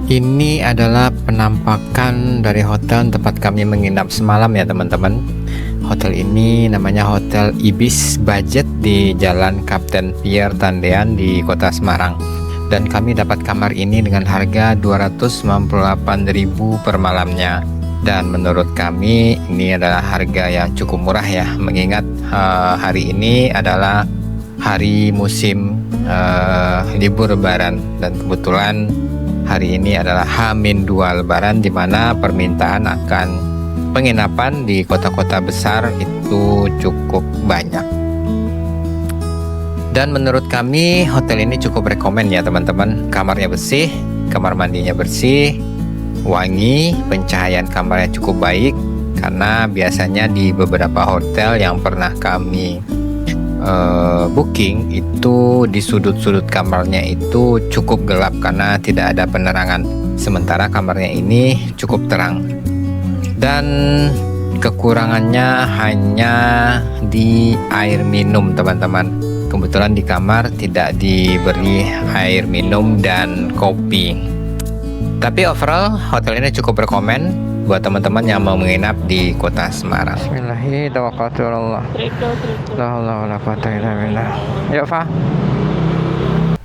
Ini adalah penampakan dari hotel tempat kami menginap semalam ya teman-teman. Hotel ini namanya Hotel Ibis Budget di Jalan Kapten Pier Tandean di Kota Semarang. Dan kami dapat kamar ini dengan harga 298.000 per malamnya. Dan menurut kami ini adalah harga yang cukup murah ya, mengingat hari ini adalah hari musim libur Lebaran, dan kebetulan hari ini adalah H-2 Lebaran, di mana permintaan akan penginapan di kota-kota besar itu cukup banyak. Dan menurut kami hotel ini cukup rekomen ya teman-teman. Kamarnya bersih, kamar mandinya bersih, wangi, pencahayaan kamarnya cukup baik. Karena biasanya di beberapa hotel yang pernah kami booking itu di sudut-sudut kamarnya itu cukup gelap karena tidak ada penerangan, sementara kamarnya ini cukup terang. Dan kekurangannya hanya di air minum teman-teman. Kebetulan di kamar tidak diberi air minum dan kopi. Tapi overall hotel ini cukup rekomen buat teman-teman yang mau menginap di Kota Semarang. Bismillahirrahmanirrahim. Ya, Fa.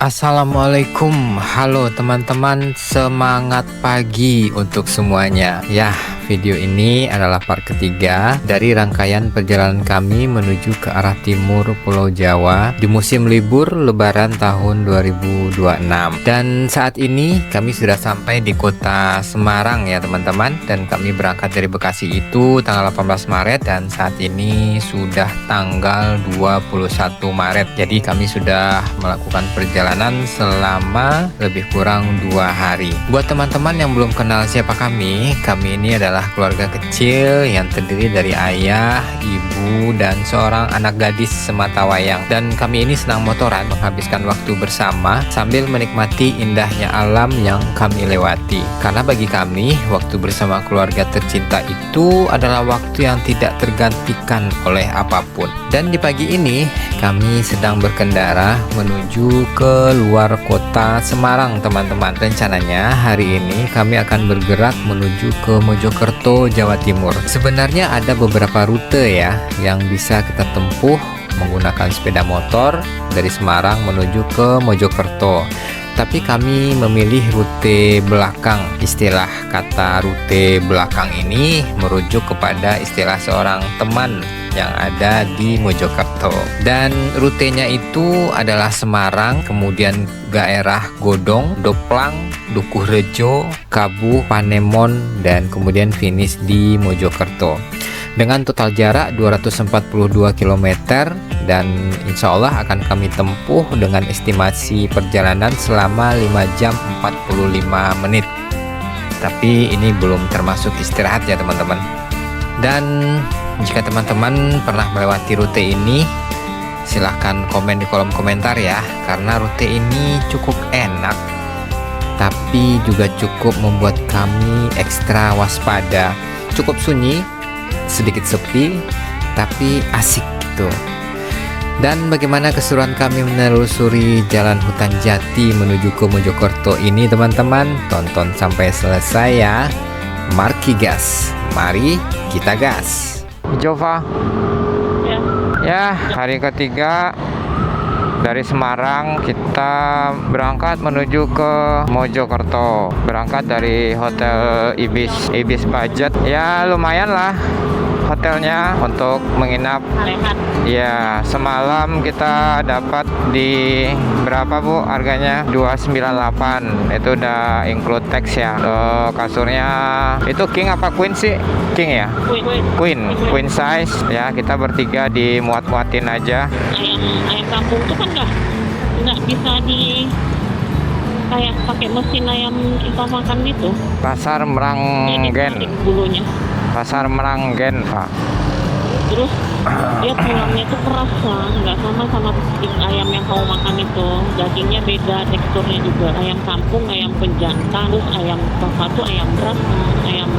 Assalamualaikum, halo teman-teman, semangat pagi untuk semuanya. Ya, video ini adalah part ketiga dari rangkaian perjalanan kami menuju ke arah timur Pulau Jawa di musim libur Lebaran tahun 2026. Dan saat ini kami sudah sampai di Kota Semarang ya teman-teman. Dan kami berangkat dari Bekasi itu tanggal 18 Maret dan saat ini sudah tanggal 21 Maret. Jadi kami sudah melakukan perjalanan selama lebih kurang 2 hari. Buat teman-teman yang belum kenal siapa kami ini adalah keluarga kecil yang terdiri dari ayah, ibu, dan seorang anak gadis sematawayang. Dan kami ini senang motoran, menghabiskan waktu bersama sambil menikmati indahnya alam yang kami lewati. Karena bagi kami, waktu bersama keluarga tercinta itu adalah waktu yang tidak tergantikan oleh apapun. Dan di pagi ini, kami sedang berkendara menuju ke luar kota Semarang teman-teman. Rencananya hari ini kami akan bergerak menuju ke Mojokerto, Jawa Timur. Sebenarnya ada beberapa rute ya yang bisa kita tempuh menggunakan sepeda motor dari Semarang menuju ke Mojokerto. Tapi kami memilih rute belakang. Istilah kata rute belakang ini merujuk kepada istilah seorang teman yang ada di Mojokerto. Dan rutenya itu adalah Semarang, kemudian daerah Godong, Doplang, Dukuhrejo, Kabuh, Panemon, dan kemudian finish di Mojokerto. Dengan total jarak 242 km dan insya Allah akan kami tempuh dengan estimasi perjalanan selama 5 jam 45 menit. Tapi ini belum termasuk istirahat ya teman-teman. Dan jika teman-teman pernah melewati rute ini, silahkan komen di kolom komentar ya, karena rute ini cukup enak tapi juga cukup membuat kami ekstra waspada. Cukup sunyi, sedikit sepi, tapi asik gitu. Dan bagaimana keseruan kami menelusuri jalan hutan jati menuju ke Mojokerto ini teman-teman? Tonton sampai selesai ya. Marki gas, mari kita gas. Jova. Ya, hari ketiga dari Semarang kita berangkat menuju ke Mojokerto. Berangkat dari Hotel Ibis Budget. Ya, lumayan lah hotelnya untuk menginap. Ya, semalam kita dapat di berapa Bu harganya? 298. Itu udah include tax ya. Kasurnya itu king apa queen sih? King ya? Queen size ya. Kita bertiga dimuat-muatin aja. Ayam kampung tuh kan nggak bisa di kayak pakai mesin ayam kita makan gitu. Pasar Meranggen. Bulunya. Pasar Meranggen, Pak. Terus dia tulangnya tuh keras lah, nggak sama ayam yang kamu makan itu. Dagingnya beda, teksturnya juga. Ayam kampung, ayam penjantan, terus ayam apa tuh ayam beras, ayam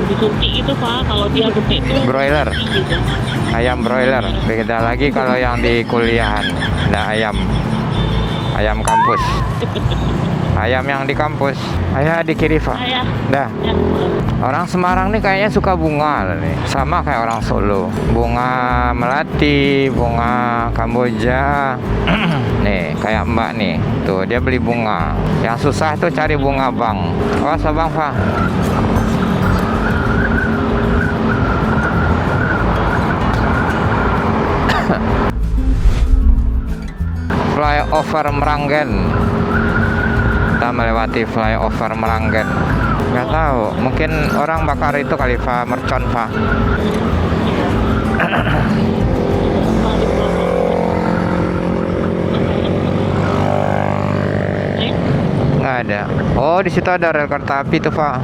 disuntik itu Pak. Kalau dia gede itu broiler. Gitu. Ayam broiler. Beda lagi kalau yang di kuliahan. Nah, ayam kampus. Ayam yang di kampus. Ayah di kiri, Pak. Ayah. Dah. Ya. Orang Semarang nih kayaknya suka bunga nih. Sama kayak orang Solo. Bunga melati, bunga kamboja. Nih, kayak Mbak nih. Tuh, dia beli bunga. Yang susah tuh cari bunga, Bang. Awas, Bang, Pak. Flyover Meranggen. Kita melewati flyover Meranggen. Nggak tahu, mungkin orang bakar itu kali, Pak, mercon, Pak. Nggak ada. Oh, di situ ada rel kereta api tuh, Pak.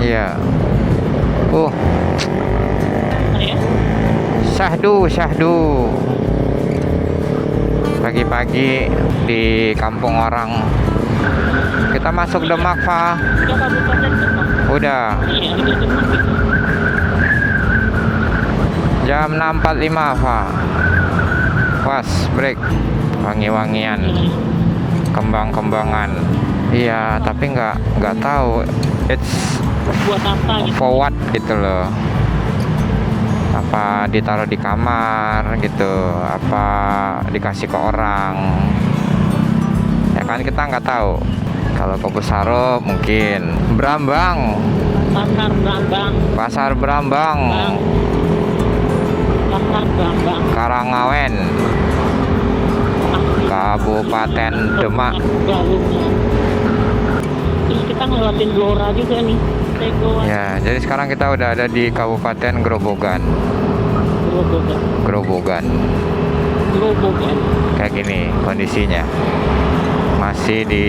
Iya. Syahdu. Pagi-pagi di kampung orang. Kita masuk Demak, Pak. Udah kabupaten Demak. Udah. Iya, udah Demak itu. Jam 6.45, Pak. Pas break. Wangi-wangian. Kembang-kembangan. Iya, tapi nggak tahu. It's Buat apa gitu? for what gitu loh. Apa ditaruh di kamar gitu, apa dikasih ke orang, ya kan kita nggak tahu. Kalau ke Besaro mungkin Brambang, Pasar Brambang, Pasar Brambang, Karangawen, Kabupaten Demak. Terus kita ngelewatin Blora juga nih. Ya, jadi sekarang kita udah ada di Kabupaten Grobogan. Kayak gini kondisinya. Masih di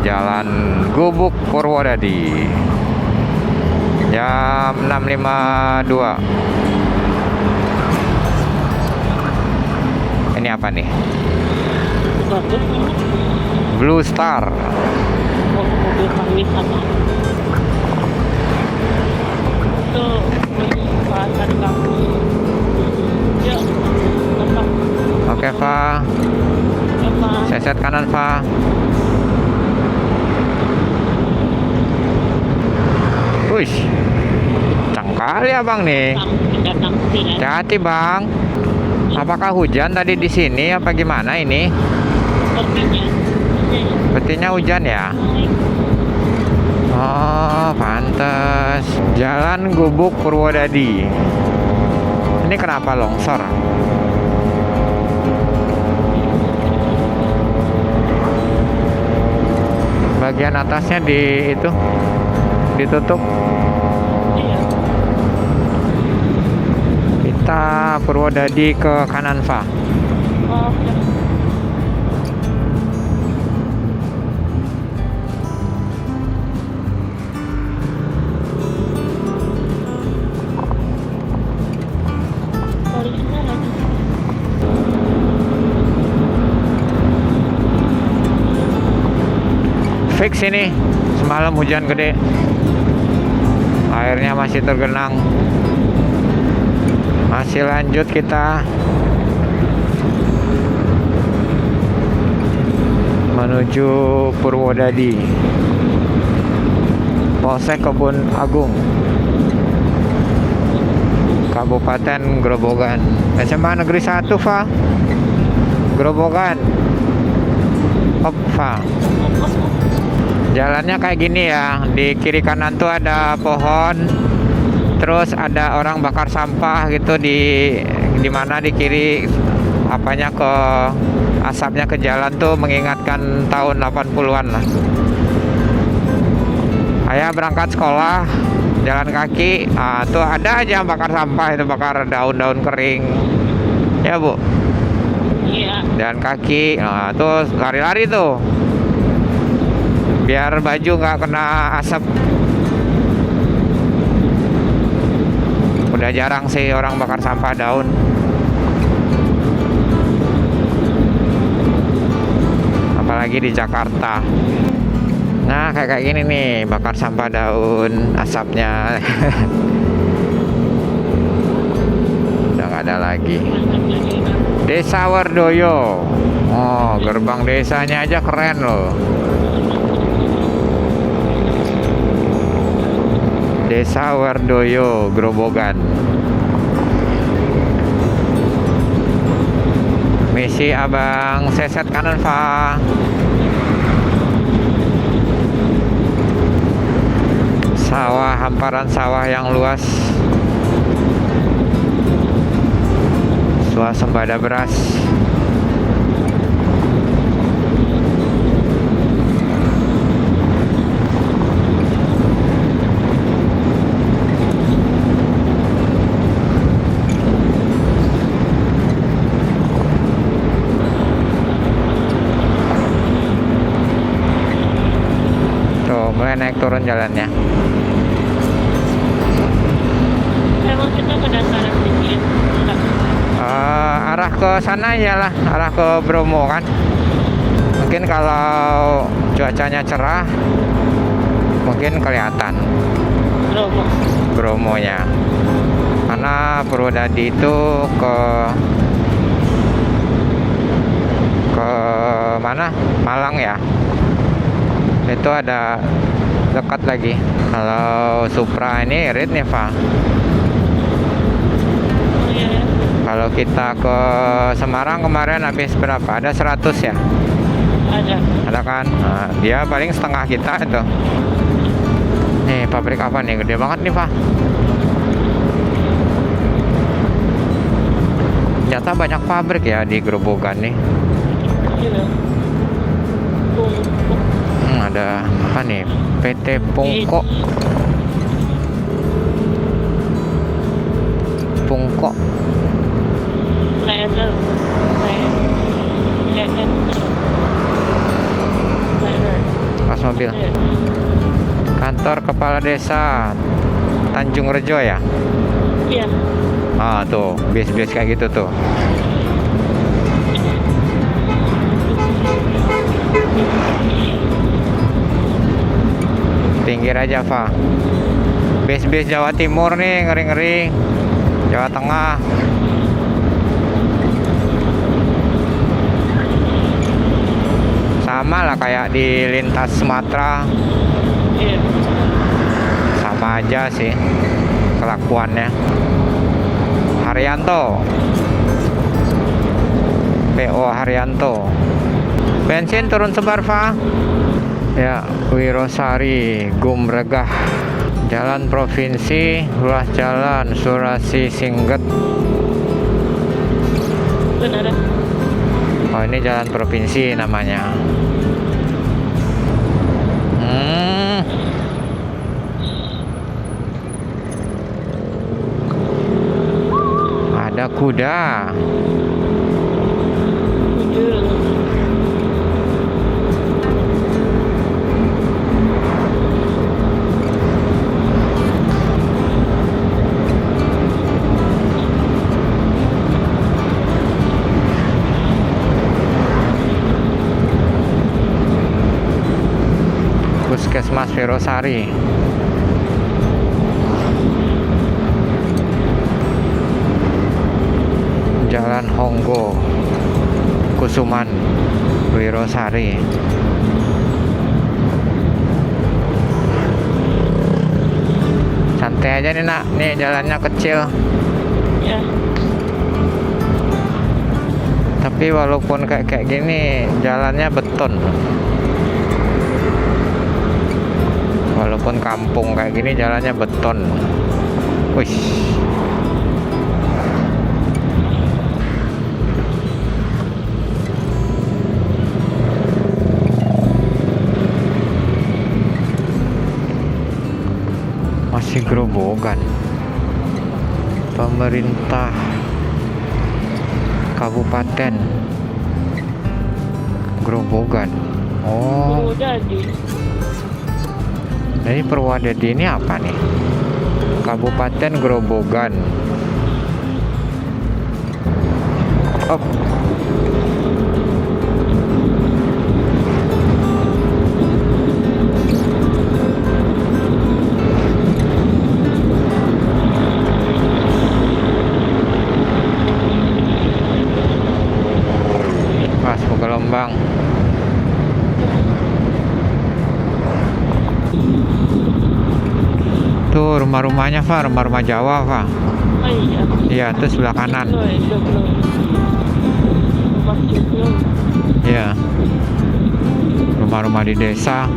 Jalan Gubuk Purwodadi. Jam 6.52. Ini apa nih? Blue Star. Mobil pariwisata. Tuh, pasar kampus. Yuk, Pak. Oke, Pak. Ya, Pak. Seset kanan, Pak. Wih, cangkal ya, Bang nih. Hati-hati, Bang. Apakah hujan tadi di sini apa gimana ini? Sepertinya hujan ya. Oh, pantes. Jalan Gubuk Purwodadi. Ini kenapa longsor? Bagian atasnya ditutup. Kita Purwodadi ke kanan, Pak. Fix ini, semalam hujan gede, airnya masih tergenang. Masih lanjut kita menuju Purwodadi, Polsek Kebun Agung, Kabupaten Grobogan. SMA Negeri 1, Pak. Grobogan. Hop, Pak. Jalannya kayak gini ya. Di kiri kanan tuh ada pohon. Terus ada orang bakar sampah gitu di mana di kiri apanya ke asapnya ke jalan tuh mengingatkan tahun 80-an lah. Ayah berangkat sekolah jalan kaki, tuh ada aja bakar sampah itu, bakar daun-daun kering. Ya, Bu. Iya. Jalan kaki, tuh lari-lari tuh. Biar baju nggak kena asap. Udah jarang sih orang bakar sampah daun. Apalagi di Jakarta. Nah, kayak gini nih, bakar sampah daun, asapnya. Udah nggak ada lagi. Desa Wardoyo. Oh, gerbang desanya aja keren loh. Desa Wardoyo, Grobogan. Misi abang seset kanan, Pak. Sawah, hamparan sawah yang luas. Swasembada beras. Tuh, mulai naik turun jalannya. Emang kita ke dasaran sini ya? Enggak. Arah ke sana iyalah, arah ke Bromo kan. Mungkin kalau cuacanya cerah, mungkin kelihatan Bromo. Bromonya. Karena Purwodadi itu ke mana? Malang ya. Itu ada dekat lagi. Kalau Supra ini irit nih, Pak. Oh iya ya. Kalau kita ke Semarang kemarin habis berapa? Ada 100 ya? Ada. Ada kan? Nah, dia paling setengah kita itu. Nih, pabrik apa nih? Gede banget nih, Pak. Ternyata banyak pabrik ya di Grobogan nih. Iya. Pungkuk. Ada apa nih? PT Pungko. Pungko. Leather. Leather. Pas mobil. Kantor Kepala Desa Tanjung Rejo ya? Iya. Ah, tuh, bis-bis kayak gitu tuh. Pinggir aja, Pak. Bis-bis Jawa Timur nih, ngeri-ngeri. Jawa Tengah. Sama lah kayak di lintas Sumatera. Iya. Sama aja sih kelakuannya. Haryanto. PO Haryanto. Bensin turun sebar, Pak. Ya, Wirosari, Gumregah. Jalan provinsi, ruas jalan Surasi Singget. Benar. Oh, ini jalan provinsi namanya. Ada kuda. Puskesmas Wirosari. Jalan Honggo, Kusuman, Wirosari. Santai aja nih, Nak. Nih jalannya kecil. Ya. Tapi walaupun kayak gini, jalannya beton. Walaupun kampung kayak gini, jalannya beton. Wih. Masih Grobogan. Pemerintah Kabupaten Grobogan. Oh, Purwodadi. ini Purwodadi ini apa nih? Kabupaten Grobogan. Oh. rumah-rumahnya, Fa, rumah-rumah Jawa, Fa. Oh iya. Iya, itu sebelah kanan. Rumah Joglo. Iya. Rumah-rumah di desa.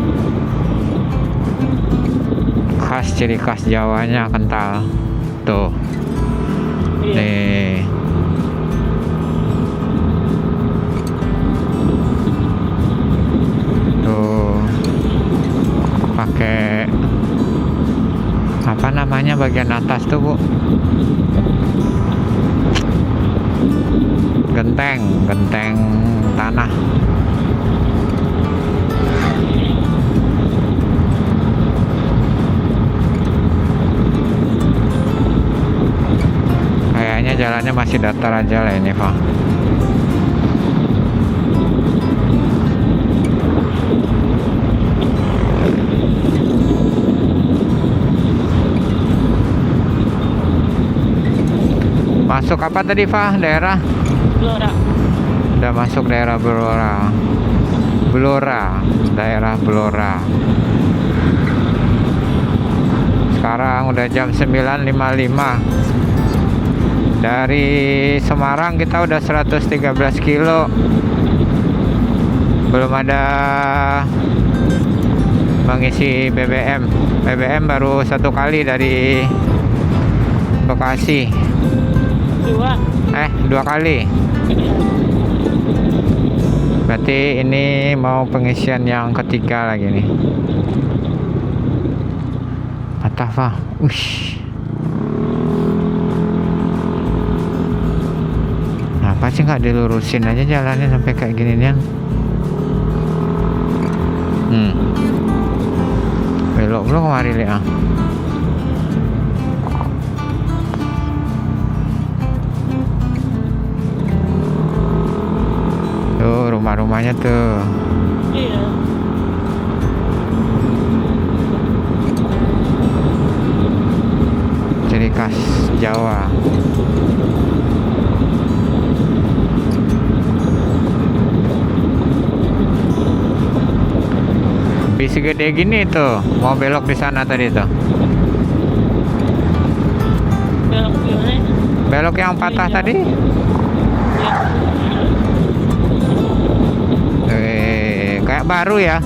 Khas, ciri khas Jawanya kental. Tuh. Iya. Nih. Tuh. Pakai apa namanya bagian atas tuh, Bu? Genteng tanah. Kayaknya jalannya masih datar aja lah ini, Pak. Masuk apa tadi, Pak? Daerah? Blora. Udah masuk daerah Blora. Daerah Blora. Sekarang udah jam 9.55. Dari Semarang kita udah 113 kilo. Belum ada mengisi BBM. BBM baru 1 kali dari Bekasi. 2 kali. Berarti ini mau pengisian yang ketiga lagi nih. Patah, Pak. Ush. Kenapa sih nggak dilurusin aja jalannya sampai kayak gini nih? Belok belum kemari lihat. Tuh rumah-rumahnya tuh. Iya. Ciri khas Jawa. Bis gede gini tuh, mau belok di sana tadi tuh. Belok gimana? Belok yang patah tadi. Kayak baru ya.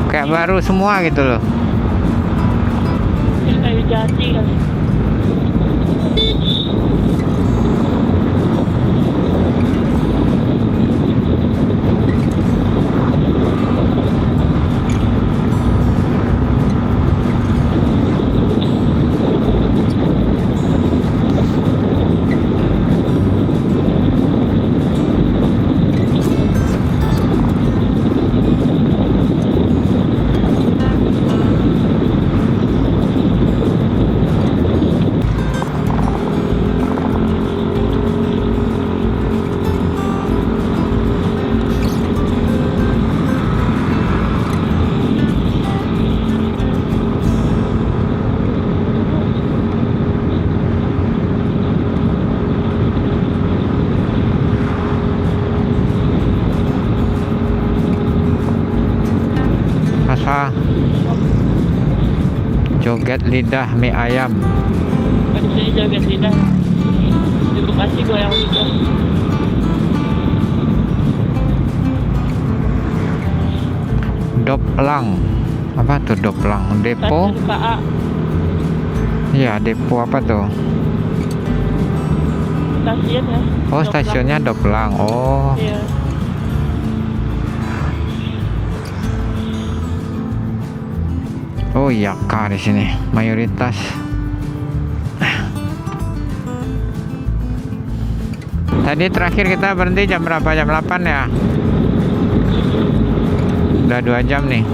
Kayak baru semua gitu loh. Kayu jati kali. Joget lidah mie ayam. Di sini joget lidah. Di Bekasi goyang lidah. Doplang. Apa tuh Doplang? Depo? Stasiun KA. Iya, depo apa tuh? Stasiun ya. Oh, stasiunnya Doplang. Oh. Iya. Oh iya, di sini mayoritas. Tadi terakhir kita berhenti jam berapa? Jam 8 ya? Udah 2 jam nih.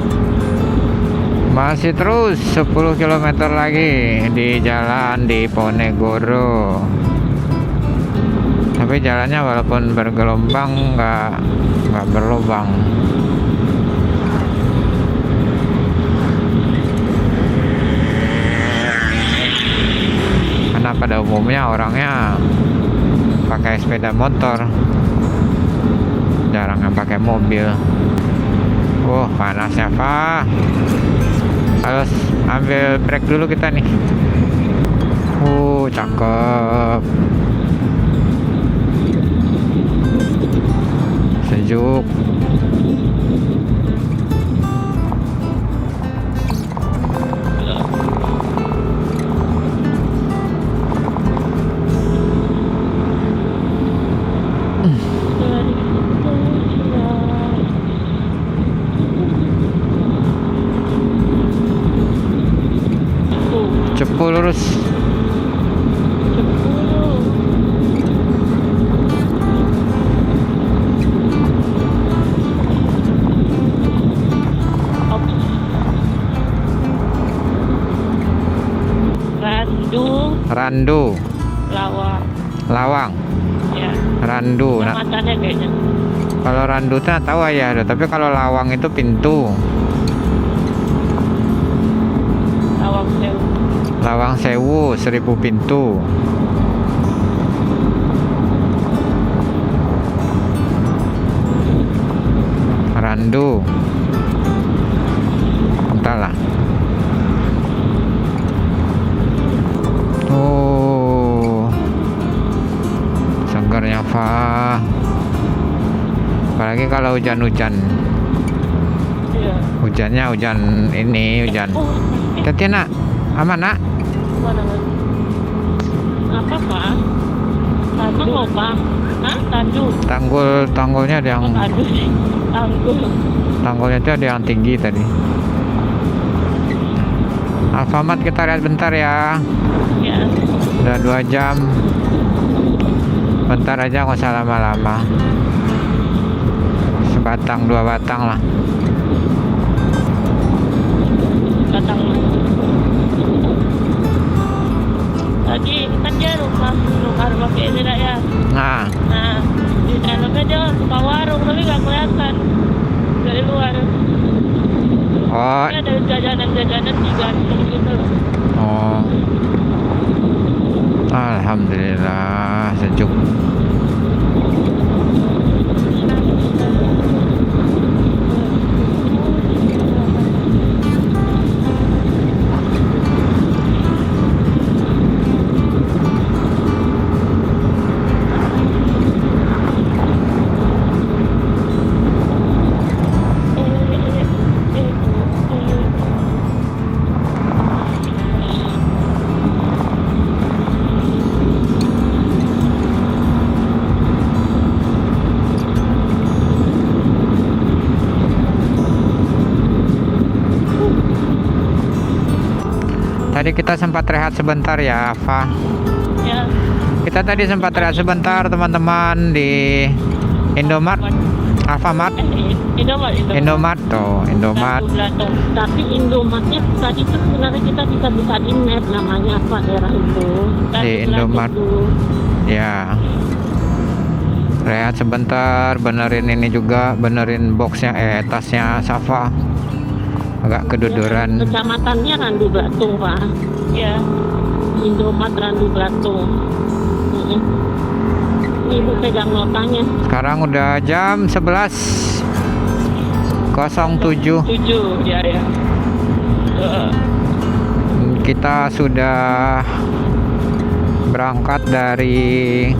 Masih terus 10 km lagi di jalan di Ponegoro. Tapi jalannya walaupun bergelombang nggak berlubang. Karena pada umumnya orangnya pakai sepeda motor, jarang yang pakai mobil. Panasnya, Pak. Harus ambil break dulu kita nih. Cakep. Sejuk. Cepu lurus. Randu. Lawang. Ya. Randu. Nah, Kecamatannya kayaknya. kalau Randu tuh tahu ya, tapi kalau Lawang itu pintu. Lawang Sewu. Lawang Sewu 1000 pintu. Randu. Entahlah. Segarnya Fa. Apalagi kalau hujan-hujan. Iya. Hujannya hujan ini, hujan. Hati-hati nak. Aman nak. Mana? Apa Pak? Tandu apa? Hah? Tandu. Tanggulnya ada yang Tandu sih. Tanggul. tanggulnya itu ada yang tinggi tadi. Alfamart kita lihat bentar ya. Ya. Udah 2 jam. Bentar aja, nggak usah lama-lama. Sebatang 2 batang lah. Batang. Tadi kan dia rumah pakai ini lah ya. Nah, Di dalamnya dia buka warung tapi nggak kelihatan dari luar. oh, Ini ada jajanan-jajanan digantung gitu. oh, alhamdulillah sejuk. Tadi kita sempat rehat sebentar ya, Fa. Ya. Kita tadi sempat rehat sebentar teman-teman di Indomart, Alfamart, Indomart tuh, Indomart. Tapi Indomartnya tadi tuh sebenarnya kita bisa di map namanya apa daerah itu. Di Indomart. Ya. Rehat sebentar, benerin ini juga, benerin boxnya, tasnya Safa. Agak keduduran. Kecamatannya Randu Blatung Pak. Ya. Indomart Randu Blatung. Ibu pegang notanya. Sekarang udah jam 11.07. 7 ya. Kita sudah berangkat dari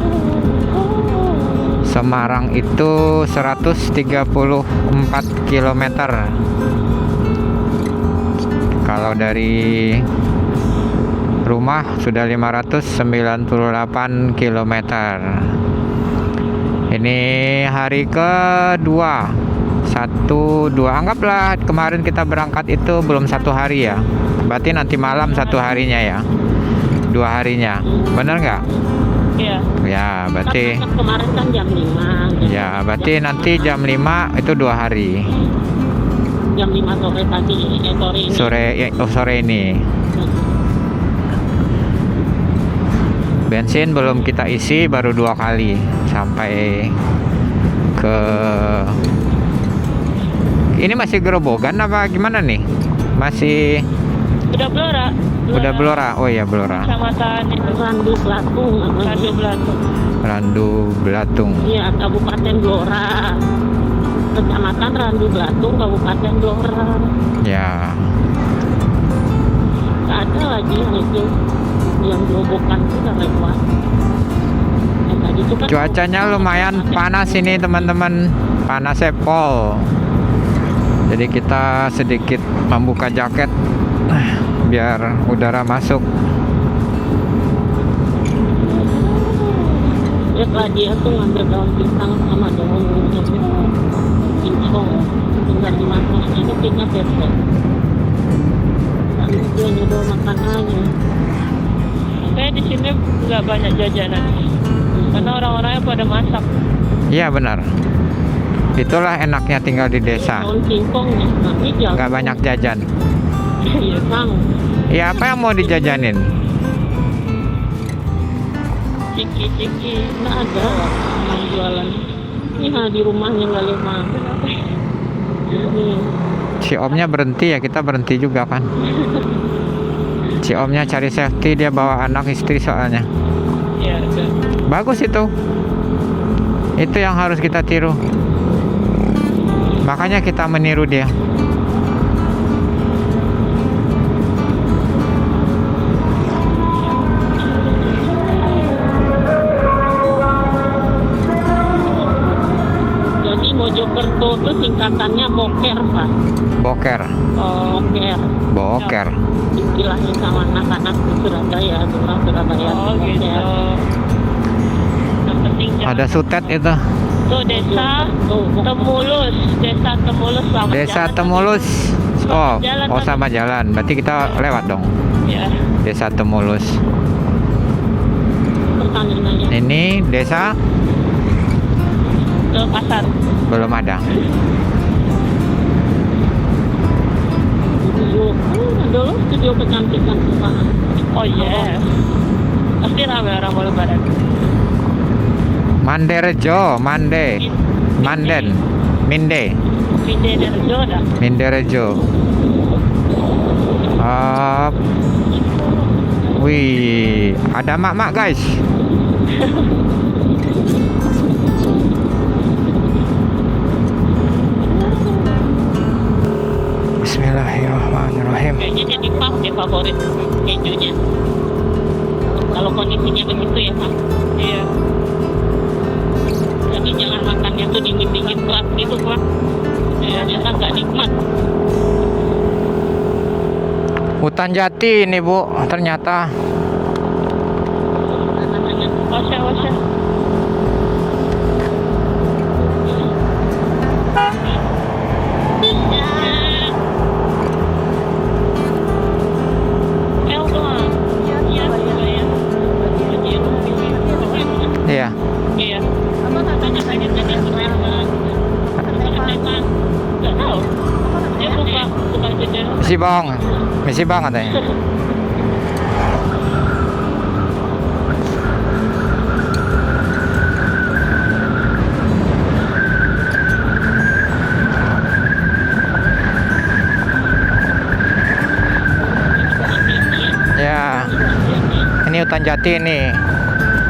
Semarang itu 134 km. Kalau dari rumah sudah 598 km. Ini hari kedua. 1, 2, anggaplah kemarin kita berangkat itu belum 1 hari ya. Berarti nanti malam 1 harinya ya. 2 harinya. Bener nggak? Iya. Ya, berarti Kemarin kan jam 5. ya, berarti nanti jam 5 itu 2 hari. Jam 5 sore tadi, sore ini. Sore ini. Bensin belum kita isi, baru 2 kali sampai ke. Ini masih Gerobogan apa gimana nih? Masih Udah Blora. udah Blora. Oh iya, Blora. Kecamatan Randu Blatung. Randu Blatung. Randu Blatung. Iya, Kabupaten Blora. Kecamatan Randu Blatung, Kabupaten Blora. Ya. Nggak ada lagi yang itu, yang gerobokan itu udah lewat. Yang tadi itu kan Cuacanya lumayan panas ini teman-teman, panas Pol. Jadi kita sedikit membuka jaket biar udara masuk. lihat lah dia tuh ngambil daun pisang sama daun cincong, tinggal dimasak ini kayaknya bebek. Tapi dia nyedol makanannya. Kayak di sini nggak banyak jajanan, karena orang-orangnya pada masak. Iya benar. Itulah enaknya tinggal di desa. Daun singkongnya, nah ini jagung. Nggak banyak jajan. Iya bang, Ya apa yang mau dijajanin? ciki-ciki nggak ada orang jualan. Ini nah, di rumahnya nggak lima. Ini Si omnya berhenti ya, kita berhenti juga kan. Si omnya cari safety, dia bawa anak istri soalnya. Ya, udah. Bagus itu. Itu yang harus kita tiru. Makanya kita meniru dia. jadi Mojokerto itu singkatannya boker pak. Boker. Boker. Boker. Istilahnya sama anak-anak di Surabaya, orang Surabaya. Oh boker. gitu. Yang penting jangan. Ada sutet itu. Tuh desa Temulus, desa Temulus sama Desa jalan. Temulus. Oh, Jalan oh kan? sama jalan. Berarti kita lewat dong. Ya. Desa Temulus. Pertanyaannya Ini desa Ke pasar. belum ada. studio, dulu studio kecantikan perubahan. Oh iya. Pasti ramai orang mau lebaran. Manderejo, Mande, Manden, Minde, Pinde dan Rejo dah. Minderejo. Wih, ada mak-mak guys. Bismillahirrahmanirrahim. Kayaknya jadi pas deh favorit kejunya. Kalau kondisinya begitu ya Pak. Iya. Jadi jangan makannya tuh dingin-dingin keras gitu Pak. Ya, ternyata nggak nikmat. Hutan jati ini Bu, ternyata. Namanya Wasya, wasya. Iya. Iya. apa katanya tanya keren banget. Nggak tahu. Dia buka jajan. Misi bang katanya. Ya, ini hutan jati ini.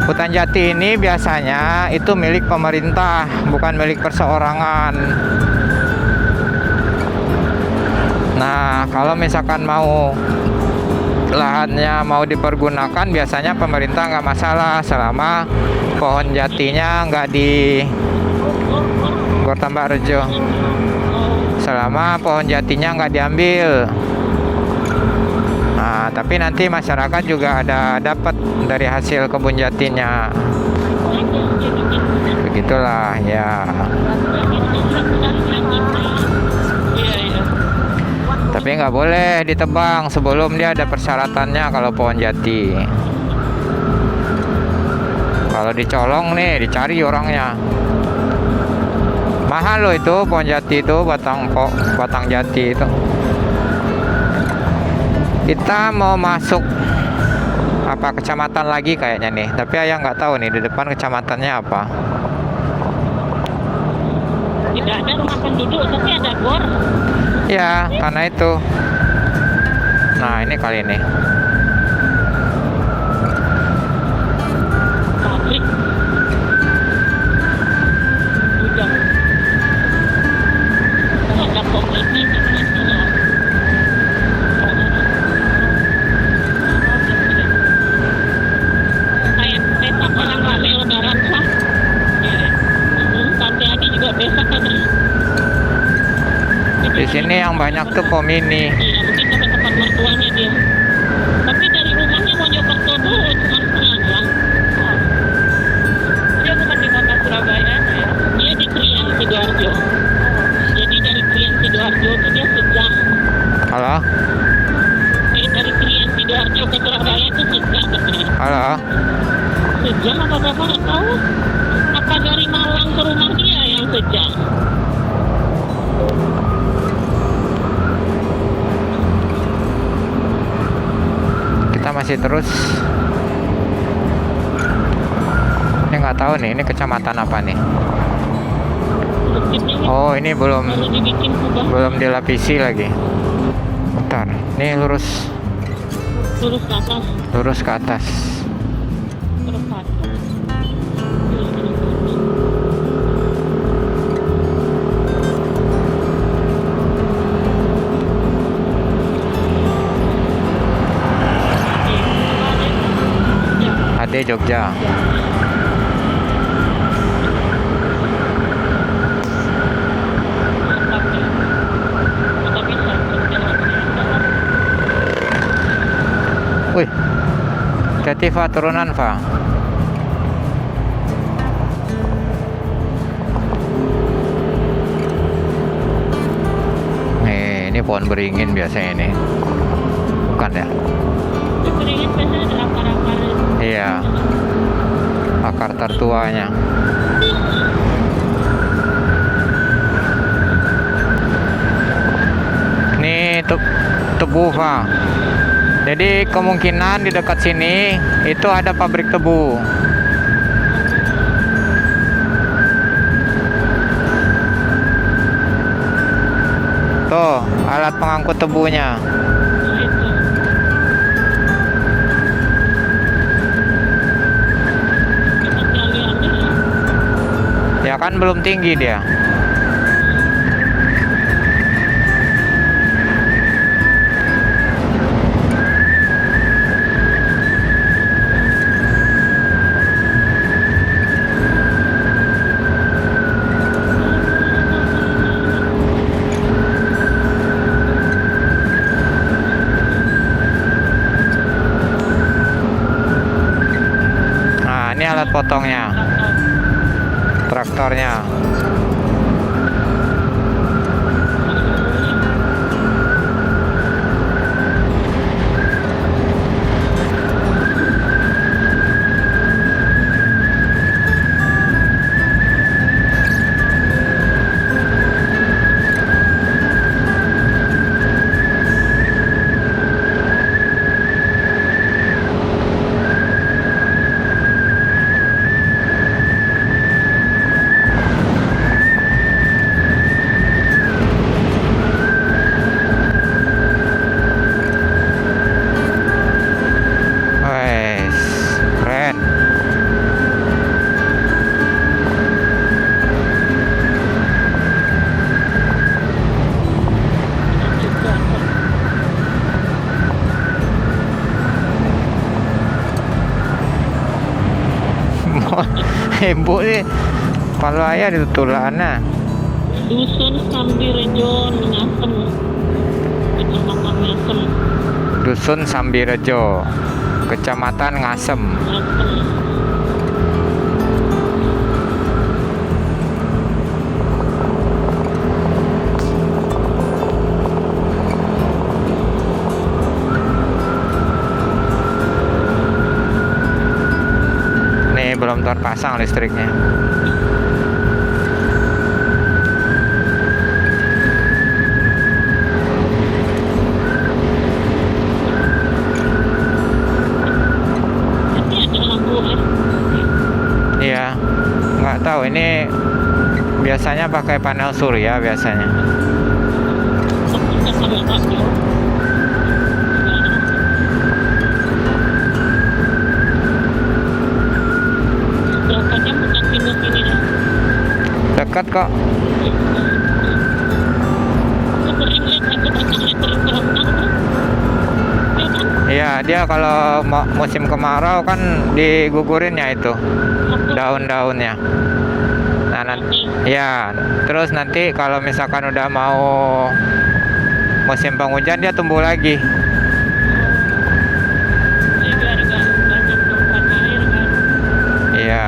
Hutan jati ini biasanya itu milik pemerintah, bukan milik perseorangan. Nah, kalau misalkan mau lahannya mau dipergunakan, biasanya pemerintah nggak masalah selama pohon jatinya nggak di Gor Tambak Rejo. Selama pohon jatinya nggak diambil. Nah, tapi nanti masyarakat juga ada dapat dari hasil kebun jatinya. Begitulah ya. Iya, iya. Tapi nggak boleh ditebang sebelum dia ada persyaratannya kalau pohon jati. Kalau dicolong nih, dicari orangnya. Mahal loh itu pohon jati itu, batang jati itu. Kita mau masuk apa kecamatan lagi kayaknya nih, tapi ayah nggak tahu nih di depan kecamatannya apa. Tidak ada rumah penduduk tapi ada gor. Ya, karena itu. Nah, ini kali ini. Pabrik. Gudang. Ada komisi. sini yang banyak tuh Pomini. Iya, mungkin ke tempat mertuanya dia. Tapi dari rumahnya Mojokerto dulu cuma setengah jam. Oh. Dia bukan di kota Surabaya ya? Dia di Krian Sidoarjo. Jadi dari Krian Sidoarjo itu dia sejam. Halo? Dari Krian Sidoarjo ke Surabaya itu sejam katanya. Halo? Sejam apa berapa nggak tahu. Apa dari Malang ke rumah dia yang sejam? Kita masih terus. Ini nggak tahu nih, ini kecamatan apa nih? Bukitnya ini Oh, ini belum baru dibikin kubah dilapisi lagi. Bentar, nih lurus lurus ke atas. lurus ke atas. Perempatan. Ade Jogja. Wih, hati-hati Fa, turunan Fa. Ini pohon beringin biasanya ini. Bukan ya? Di Beringin biasanya ada akar-akar. Iya. Akar tertuanya. Ini tebu Fa. Jadi kemungkinan di dekat sini itu ada pabrik tebu. Tuh, alat pengangkut tebunya. Itu. Kita gali-gali. Ya kan belum tinggi dia. Nah, ini alat potongnya, traktornya. Wes, keren. Ibu nih, kalau ayah di tulana. Dusun Sambirejo Ngasem. Kecamatan Ngasem. Dusun Sambirejo, Kecamatan Ngasem. Ngasem. Nih belum terpasang listriknya. Tapi ada lampu LED. Iya, nggak tahu ini biasanya pakai panel surya biasanya. Tapi kan ada radio. Berapa jam bukan pindah sini deh. Dekat kok. Sering lihat aku pasangnya sering berenang tuh. Ya kan? Iya, dia kalau musim kemarau kan digugurinnya itu daun-daunnya. Nah, nanti ya, terus nanti kalau misalkan udah mau musim penghujan dia tumbuh lagi. Ini biar nggak banyak tempat air kan. Iya.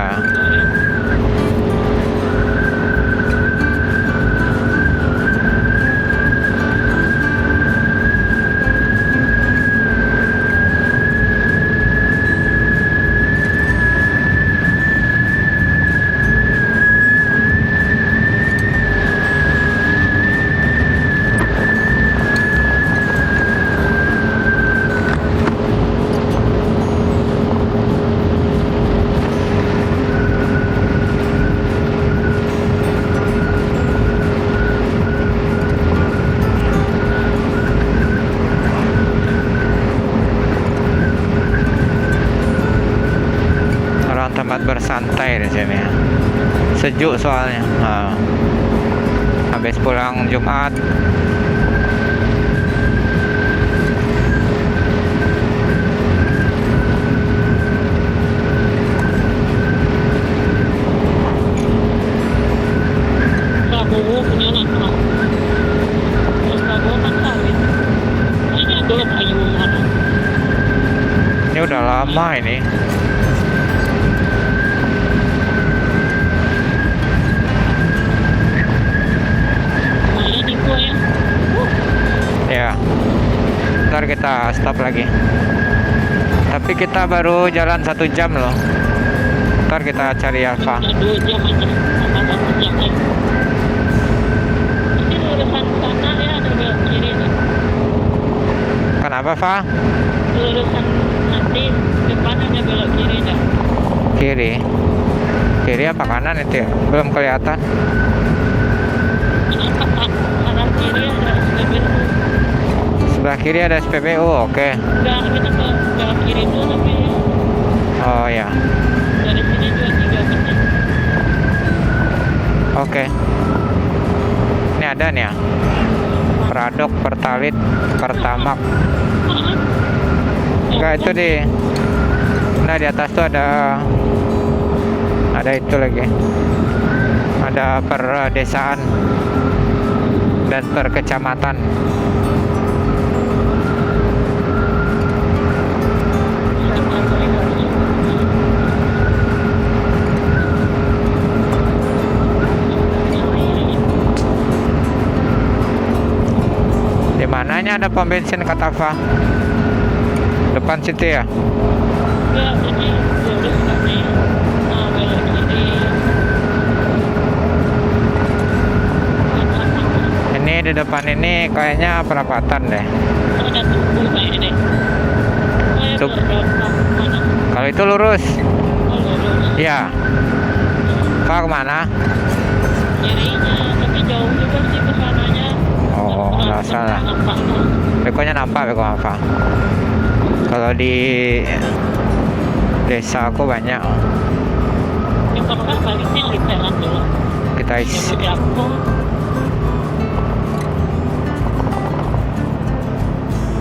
Tempat bersantai di sini. Sejuk soalnya. Habis pulang Jumat. Prabowo punya anak. Prabowo kan sawit. Ini adalah Ayunan. Ini udah lama ini. Ya, ntar kita stop lagi. Tapi kita baru jalan 1 jam loh. Ntar kita cari Alfa. 2 jam aja. Apa 1 jam lagi. Ini lurusan sana ya ada belok kiri. Kenapa, Fa? Lurusan nanti depan ada belok kiri dah. Kiri. Kiri apa kanan itu ya? Belum kelihatan. Kanan kiri ada SPBU. Sebelah kiri ada SPBU, oke. Enggak, kita ke belok kiri itu tapi Oh ya, dari sini 2-3 menit. oke. Ini ada nih ya. Pradok, Pertalit, Pertamak. Enggak, itu di. Nah, di atas tuh ada itu lagi. Ada perdesaan dan perkecamatan. Di mananya ada pom bensin kata Fa? Depan situ ya? Enggak, ini lurus nanti. Nah, belok kiri. Ini di depan ini kayaknya perapatan deh. Ada tubuh kayaknya deh. Tuk. Mana? Kalau itu lurus, Oh, lurus. ya. Fa kemana? Kirinya, tapi jauh juga sih ke sananya. Oh, nggak salah. Bekonya nampak beko apa? Kalau di desa aku banyak. Di kota baliknya literan dulu. Kita isi. Coba diapung.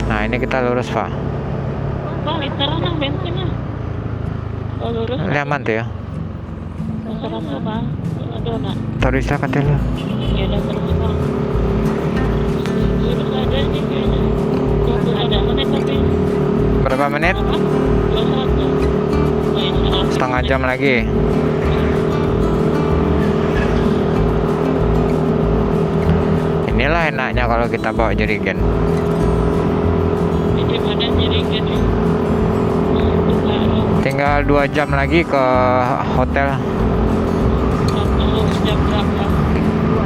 Nah, ini kita lurus, Fa. Apa literan yang bensinnya? Oh, lurus. Ini aman tuh ya. Rasa-rasa Bang. Aduh, nak. Terus kata lu. Ya udah terus Bang. Lurus aja nih kayaknya. 20 ada menit tapi. Berapa menit? 21. Setengah jam lagi. Inilah enaknya kalau kita bawa jerigen. Ini mana jerigen nih? Tinggal 2 jam lagi ke hotel. Jam berapa?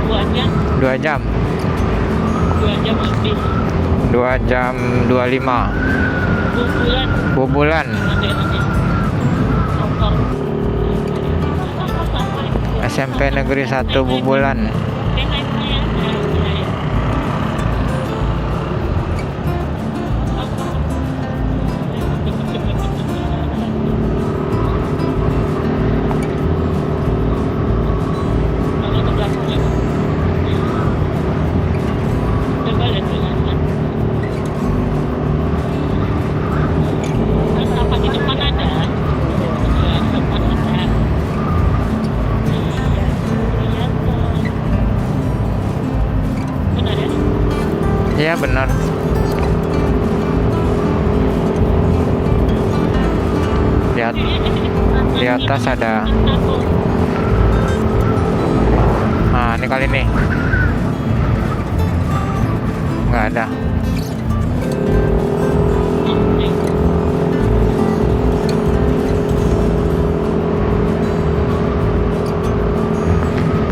2 jam? 2 jam. 2 jam lebih. 2 jam 25. Bulan. Bubulan. SMP Negeri 1 Bubulan. Iya benar. Di atas ada. Nah, ini kali nih. Nggak ada.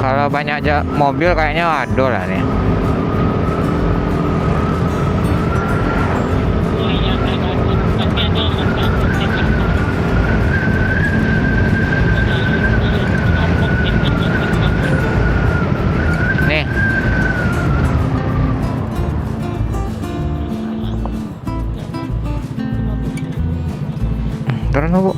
Kalau banyak aja mobil kayaknya ada lah nih. Nih. Turun Bu.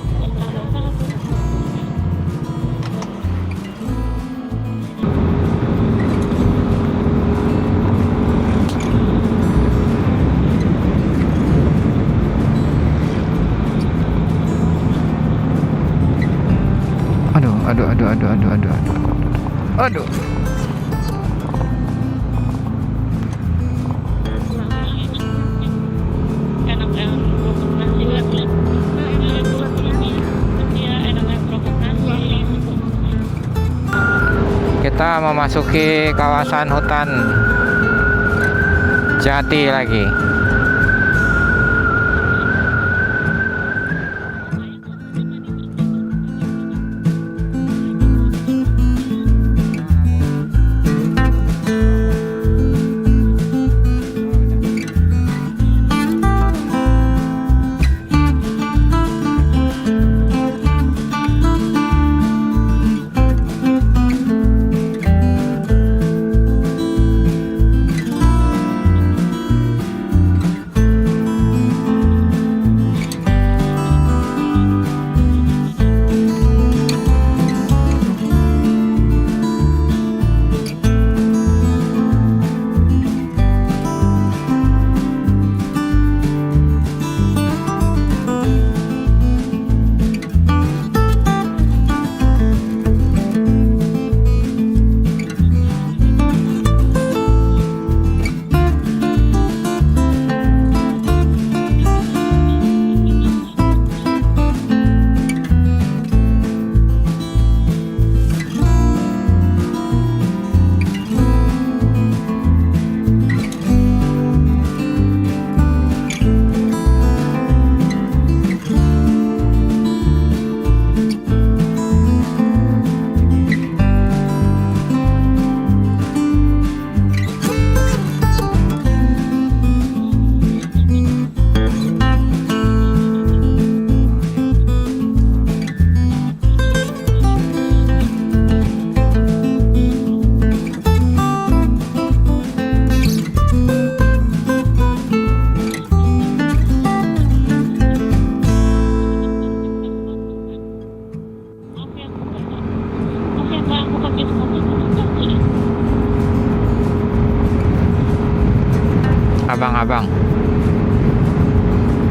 Aduh. Kita memasuki kawasan hutan jati lagi.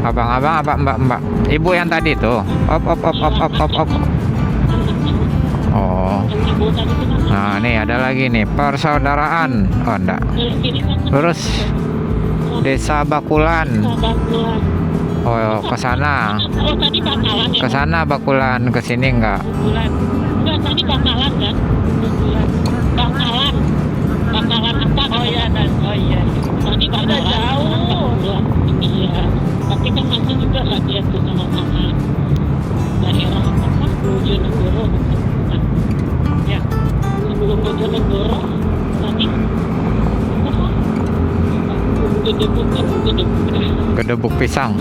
Abang-abang apa mbak-mbak? Ibu yang tadi tuh. Op. Oh. Nah, nih ada lagi nih, persaudaraan. Oh, enggak. Terus Desa Bakulan. Oh, ke sana. Ke sana Bakulan, ke sini enggak? Enggak, tadi Bakalan kan? Bakalan apa? Oh iya. Tadi Bakalan jauh. Iya. Tapi kan masih juga lah dia tuh sama-sama daerah apa? Bojonegoro. Ya. Sebelum Bojonegoro tadi Gedebuk pisang.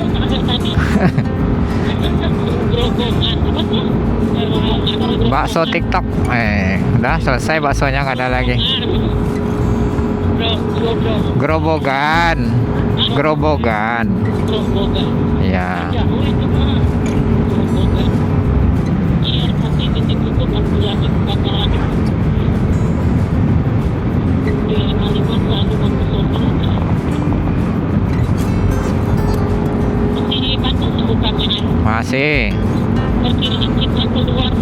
Bakso TikTok. Udah selesai baksonya, nggak ada lagi. Gerobogan. Ya. Masih.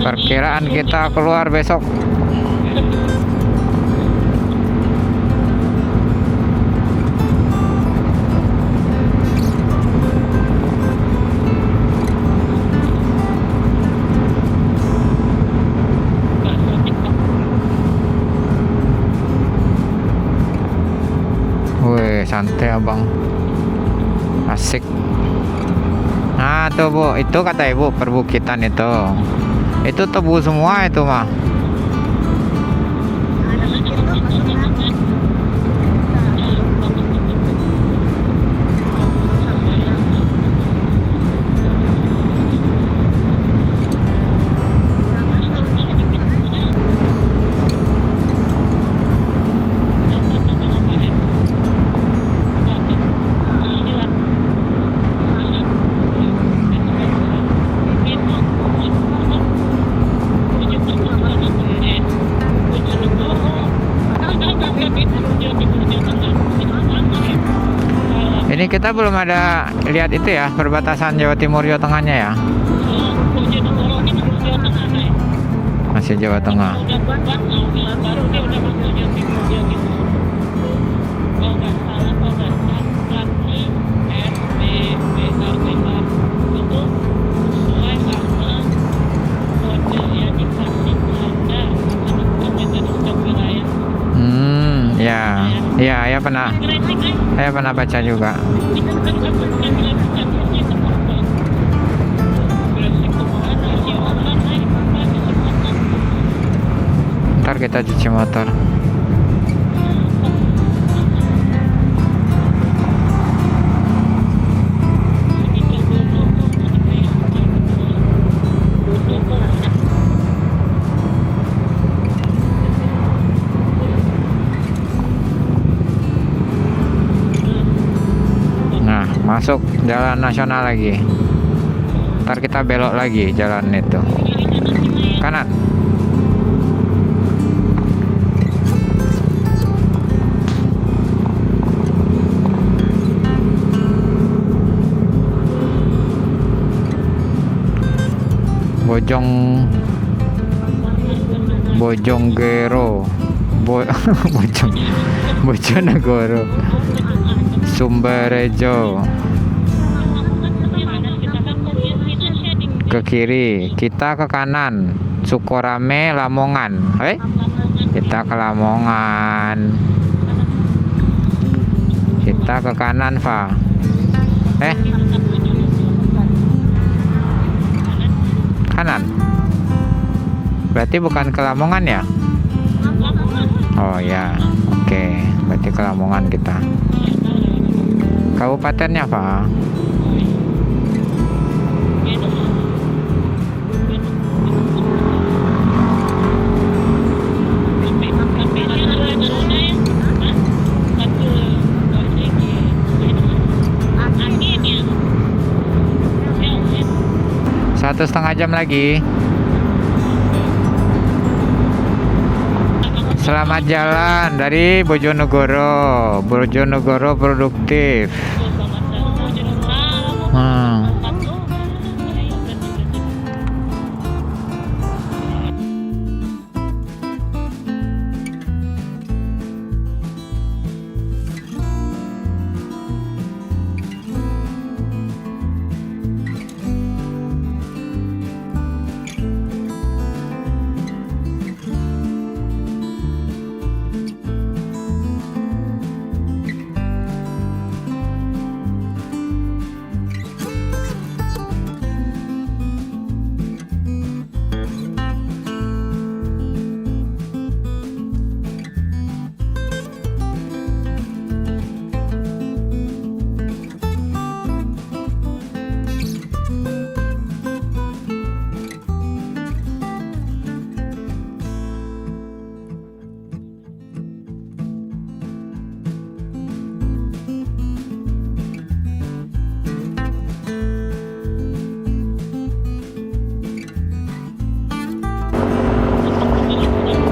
Perkiraan kita keluar besok. santai abang, asik. Nah tuh Bu, itu kata ibu perbukitan itu tebu semua itu mah. Ini kita belum ada lihat itu ya, perbatasan Jawa Timur Jawa Tengahnya ya. Masih Jawa Tengah. Ya, saya pernah baca juga. Ntar kita cuci motor. Masuk jalan nasional lagi. Ntar kita belok lagi jalan itu. Kanan. Bojonggero. Bojonegoro. Sumberjo. Ke kiri, kita ke kanan. Sukorame, Lamongan. Kita ke Lamongan. Kita ke kanan, Fa. Kanan. Berarti bukan ke Lamongan ya? Oh ya, oke. Berarti ke Lamongan kita. Kabupatennya apa? Satu setengah jam lagi. Selamat jalan dari Bojonegoro. Bojonegoro produktif.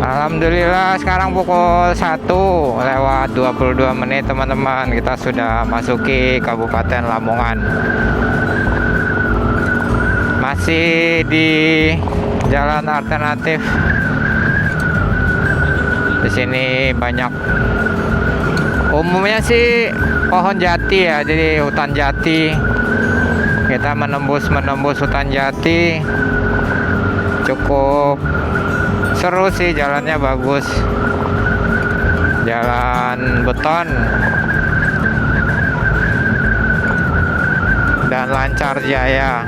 Alhamdulillah sekarang pukul 1:22 teman-teman, kita sudah masuki Kabupaten Lamongan. Masih di jalan alternatif. Di sini banyak, umumnya sih pohon jati ya, jadi hutan jati. Kita menembus hutan jati. Cukup seru sih, jalannya bagus, jalan beton. lancar jaya.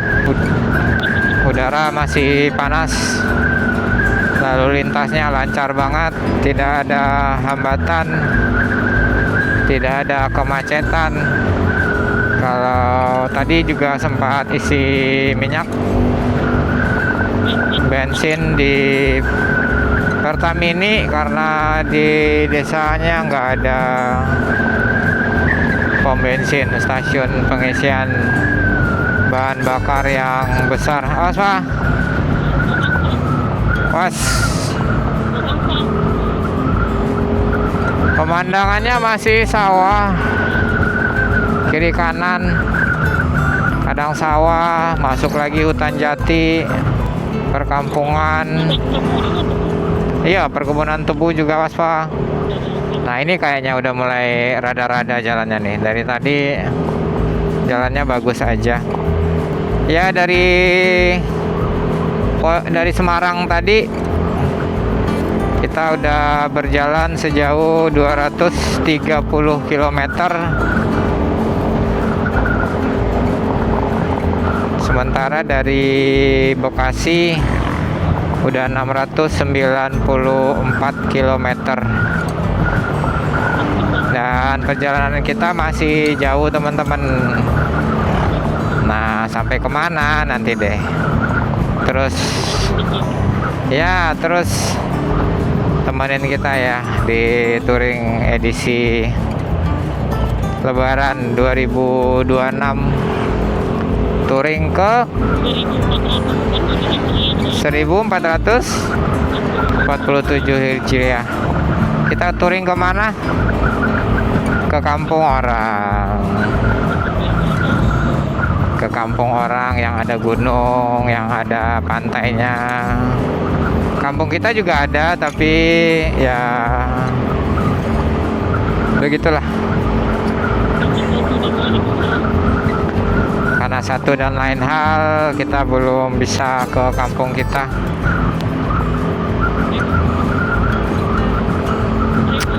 Udara masih panas, lalu lintasnya lancar banget, tidak ada hambatan, tidak ada kemacetan. Kalau tadi juga sempat isi minyak bensin di Pertamini karena di desanya nggak ada pom bensin, stasiun pengisian bahan bakar yang besar. Awas Pak, awas. Pemandangannya masih sawah, kiri kanan kadang sawah, masuk lagi hutan jati, perkampungan. Iya, perkebunan tebu juga Mas Pak. Nah ini kayaknya udah mulai rada-rada jalannya nih. Dari tadi jalannya bagus aja. Ya dari Semarang tadi kita udah berjalan sejauh 230 km. Sementara dari Bekasi udah 694 km. Dan perjalanan kita masih jauh teman-teman. Nah sampai kemana nanti deh. Terus temenin kita ya di touring edisi Lebaran 2026. Touring ke 1447 Hijriah. Kita touring kemana? Ke kampung orang. Ke kampung orang yang ada gunung, yang ada pantainya. Kampung kita juga ada, tapi ya begitulah. Karena satu dan lain hal kita belum bisa ke kampung kita.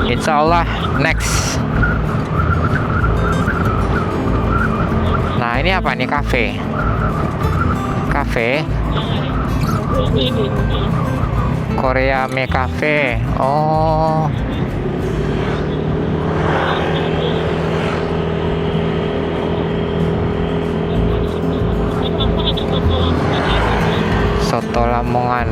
Insya Allah next. Nah ini apa nih, kafe? Korea Me Cafe. Oh. Soto Lamongan.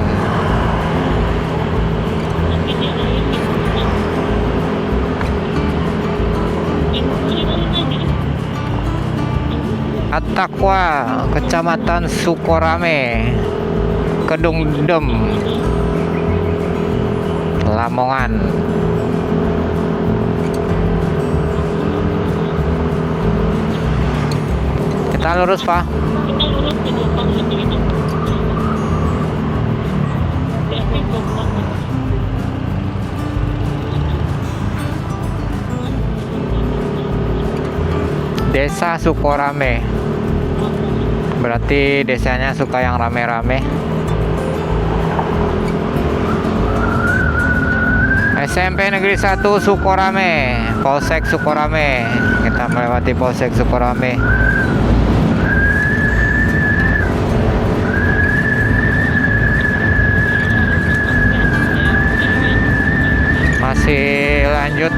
At-Taqwa, Kecamatan Sukorame, Kedungdem, Lamongan. Kita lurus Pak. Desa Sukorame. Berarti desanya suka yang rame-rame. SMP Negeri 1 Sukorame, Polsek Sukorame. Kita melewati Polsek Sukorame. Masih lanjut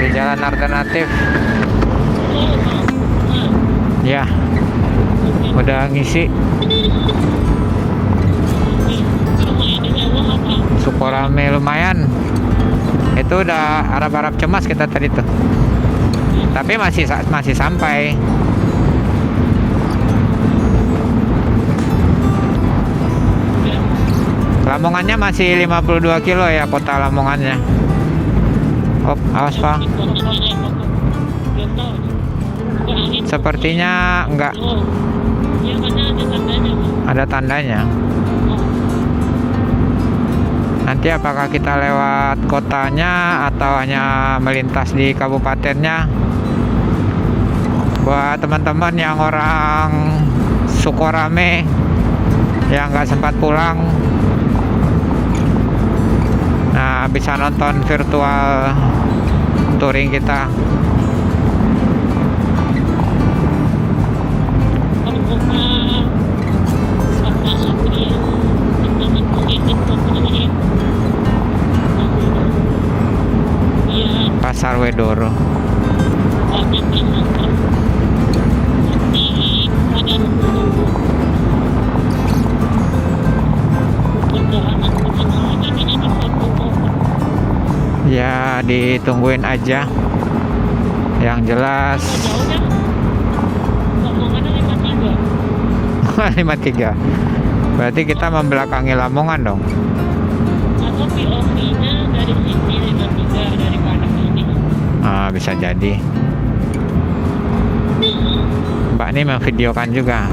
di jalan alternatif. Ya, udah ngisi. Sukorame lumayan. Itu udah Arab-Arab cemas kita tadi tuh. Tapi masih sampai. Lamongannya masih 52 kilo ya, kota Lamongannya. Oh, awas Pak. Sepertinya enggak. Ada tandanya. Nanti apakah kita lewat kotanya atau hanya melintas di kabupatennya? Buat teman-teman yang orang Sukorame yang nggak sempat pulang, nah bisa nonton virtual touring kita. Arwedoro. banyak yang nonton di ada perjalanan kemana lagi ini di foto. Ya ditungguin aja. Yang jelas Jauh ya Lamongan 53 53. Berarti kita membelakangi Lamongan dong. atau POV-nya dari sini 53 dari Padang ini. Bisa jadi. Mbak ini memvideokan juga.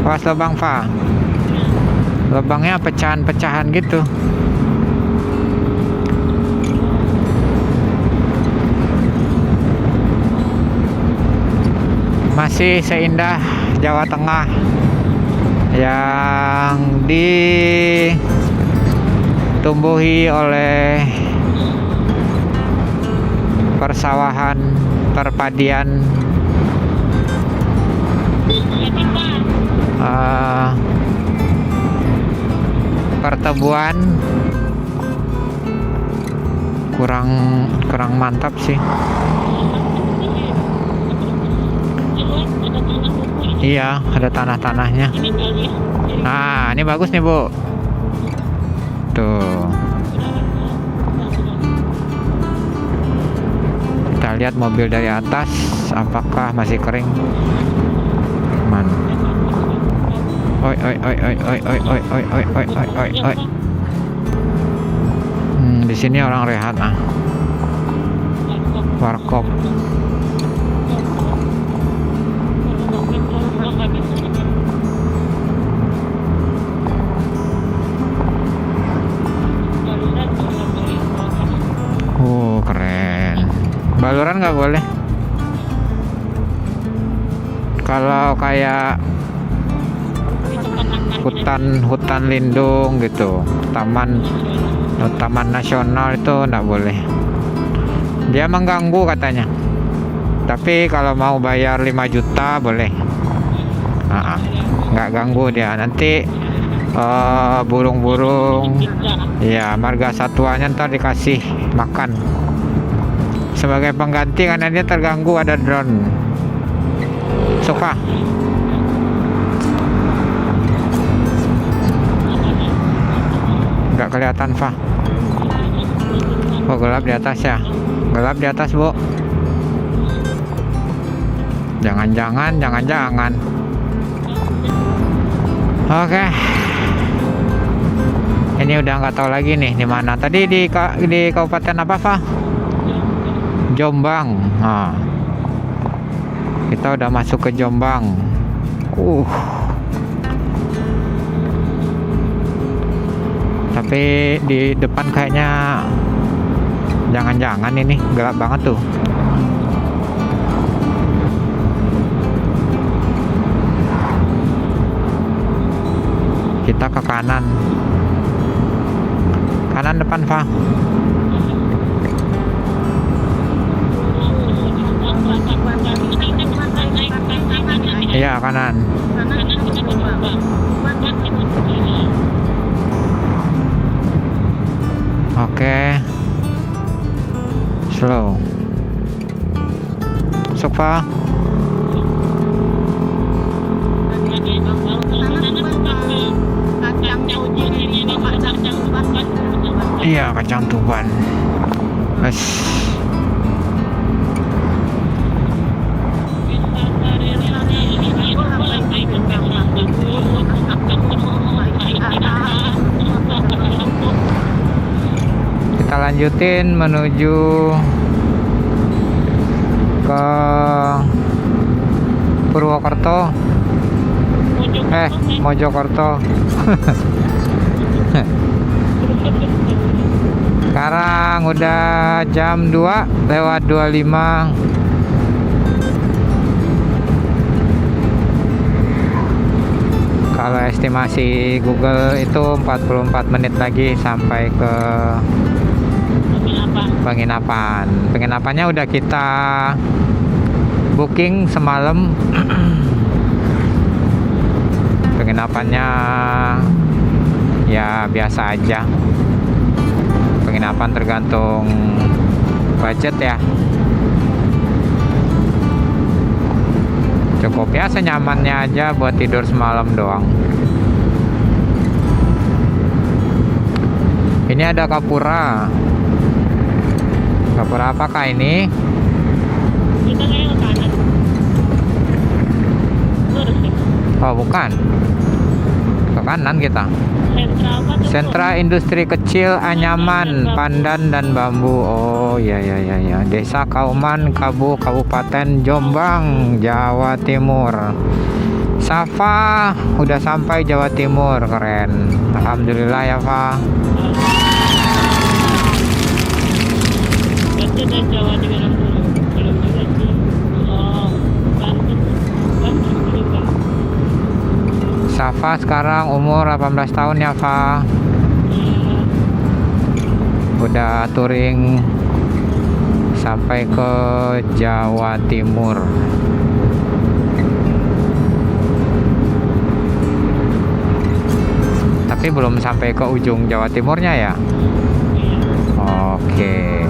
Awas lubang, Fa. Lubangnya pecahan-pecahan gitu. Masih seindah Jawa Tengah yang ditumbuhi oleh persawahan, perpadian, Jadi Pak, pertebuan. Kurang mantap sih. di luar ada tanah buku ini. Iya, ada tanah-tanahnya. Ini kali ya. Jadi Nah, ini bagus nih, Bu. Tuh. Kita lihat mobil dari atas, apakah masih kering? Man. Oi, oi, oi, oi, oi, oi, oi, oi, oi, oi, oi, oi, oi. Di sini orang rehat warkop. Keren. Baluran nggak boleh. Kalau kayak hutan lindung gitu, taman nasional itu nggak boleh. Dia mengganggu katanya. Tapi kalau mau bayar 5 juta boleh. Nggak ganggu dia. Nanti burung-burung, ya marga satwanya ntar dikasih makan. Sebagai pengganti karena dia terganggu ada drone. Suka. Nggak kelihatan, Fa. Oh, gelap di atas ya. Gelap di atas, Bu. Jangan. Oke. Ini udah nggak tahu lagi nih di mana. Tadi di kabupaten apa, Fa? Jombang. Nah, kita udah masuk ke Jombang. Tapi di depan kayaknya jangan-jangan ini gelap banget tuh. Kita ke kanan depan, Fa. Iya, kanan. Oke. Slow. Masuk, Fa. Iya, kacang Tuban. Mas. Kita lanjutin menuju ke Purwokerto. Mojokerto. Sekarang udah jam 2:25. Kalau estimasi Google itu 44 menit lagi sampai ke penginapan. Penginapannya udah kita booking semalam. Penginapannya ya biasa aja. Penginapan tergantung budget ya. Cukup ya senyamannya aja buat tidur semalam doang. Ini ada kapura. Kapura apakah ini? Kita kayak ke kanan. Lurus ya. Oh bukan, ke kanan kita. Sentra apa tuh? Sentra Industri Kecil Anyaman Pandan dan Bambu. Oh ya ya ya ya. Desa Kauman, Kabupaten Jombang, Jawa Timur. Safa udah sampai Jawa Timur, keren. Alhamdulillah ya Fa. Berarti dari Jawa Timur belum juga sih. Oh, Banten juga. Safa sekarang umur 18 tahun ya Fa. Udah touring sampai ke Jawa Timur. Tapi belum sampai ke ujung Jawa Timurnya ya. Oke.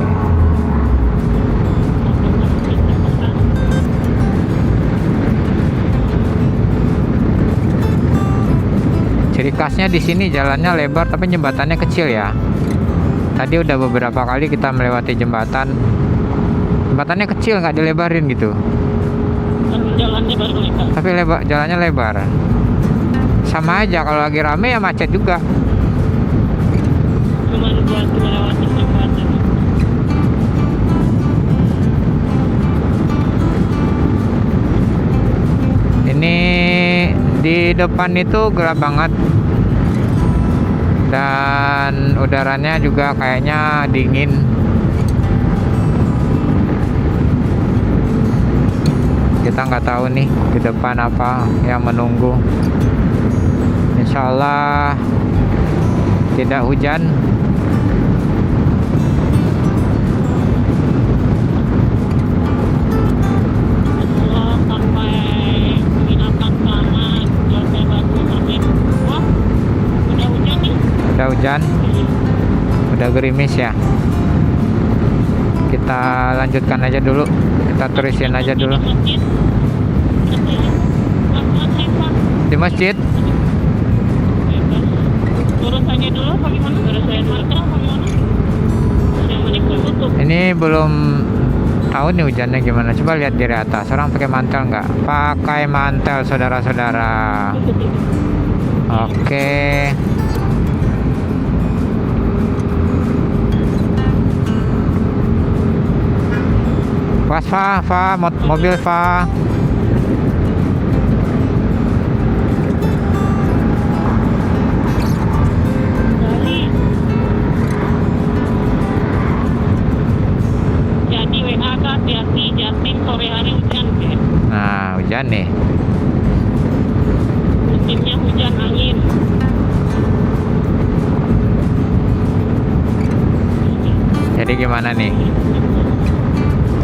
Ciri khasnya di sini jalannya lebar tapi jembatannya kecil ya. Tadi udah beberapa kali kita melewati jembatan. Jembatannya kecil, nggak dilebarin gitu. Jalannya baru lebar. Tapi jalannya lebar. Sama aja kalau lagi rame ya macet juga. Cuman buat melewati jembatan. Ini di depan itu gelap banget. Dan udaranya juga kayaknya dingin. Kita nggak tahu nih di depan apa yang menunggu. Insya Allah tidak hujan. Setelah sampai penginapan sama Jose Batu Amin. Wah, udah hujan nih. Udah hujan, udah gerimis ya. Kita lanjutkan aja dulu. Kita terusin aja dulu. Di masjid. Turun saja dulu apa gimana? Turun saya marker apa gimana? Yang ini tutup. Ini belum tahu nih hujannya gimana. Coba lihat dari atas. Orang pakai mantel nggak? Pakai mantel, saudara-saudara. Oke. Was Fa, mobil Fa. Jadi WA ke hati-hati Jatim sore hari hujan ya. Nah, hujan nih. Musimnya hujan angin. Jadi gimana nih?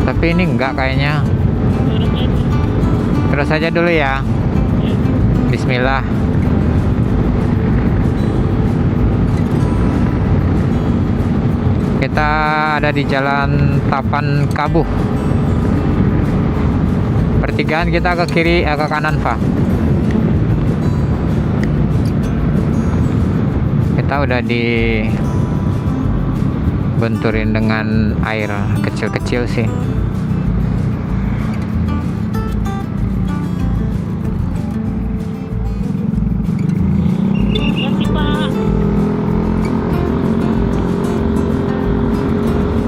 Tapi ini enggak kayaknya. Terus aja dulu ya. Bismillah. Kita ada di Jalan Tapan Kabuh. Pertigaan kita ke kiri, ke kanan, Fa. Kita udah dibenturin dengan air kecil-kecil sih. Kasih Pak.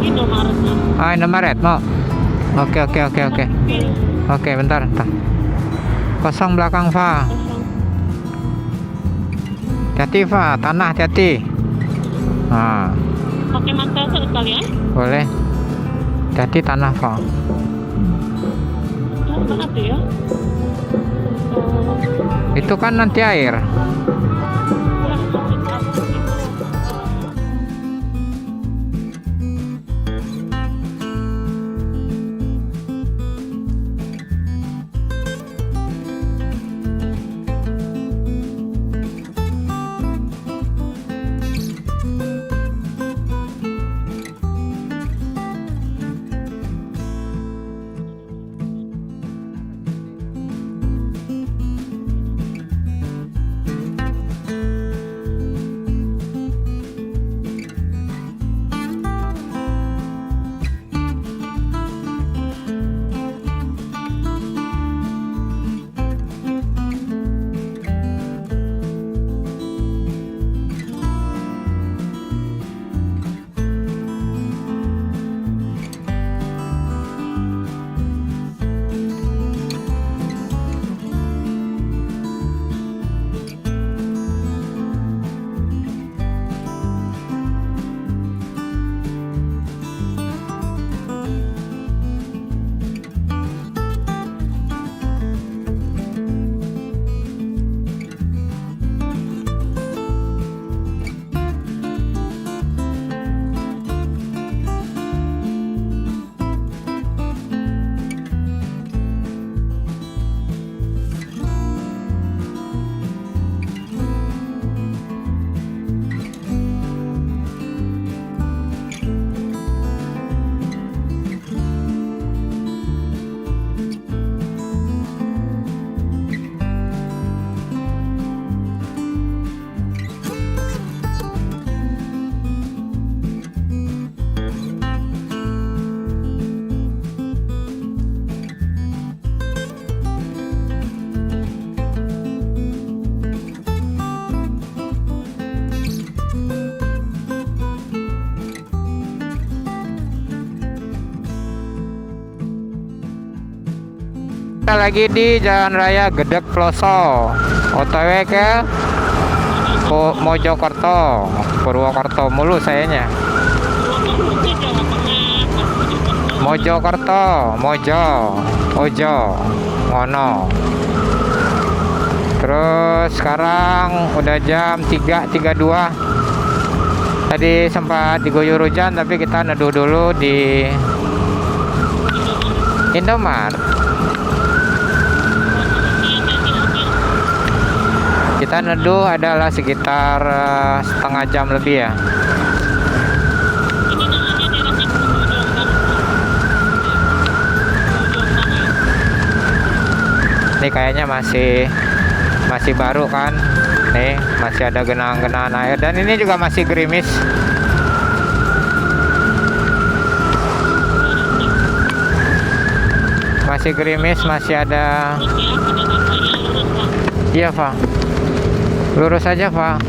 Indomaretnya. Ah, Indomaret mau. Oke. Oke, bentar. Kosong belakang, Fa. Hati-hati, Fa. Tanah, hati-hati. Nah, Pakai mantel sekalian. boleh. Hati-hati tanah, Fa. Mana tuh ya? Itu kan nanti air. kita lagi di Jalan Raya Gedek Ploso, OTW ke Mojokerto, Purwokerto mulu sayanya. Mojokerto, Ojo, ngono. Terus sekarang udah jam 3.32. Tadi sempat diguyur hujan, tapi kita neduh dulu di Indomaret. Kita neduh adalah sekitar setengah jam lebih ya. Ini kayaknya masih baru kan. Nih masih ada genangan-genangan air, dan ini juga masih gerimis. Masih gerimis, masih ada. Iya Pak, lurus aja Pak.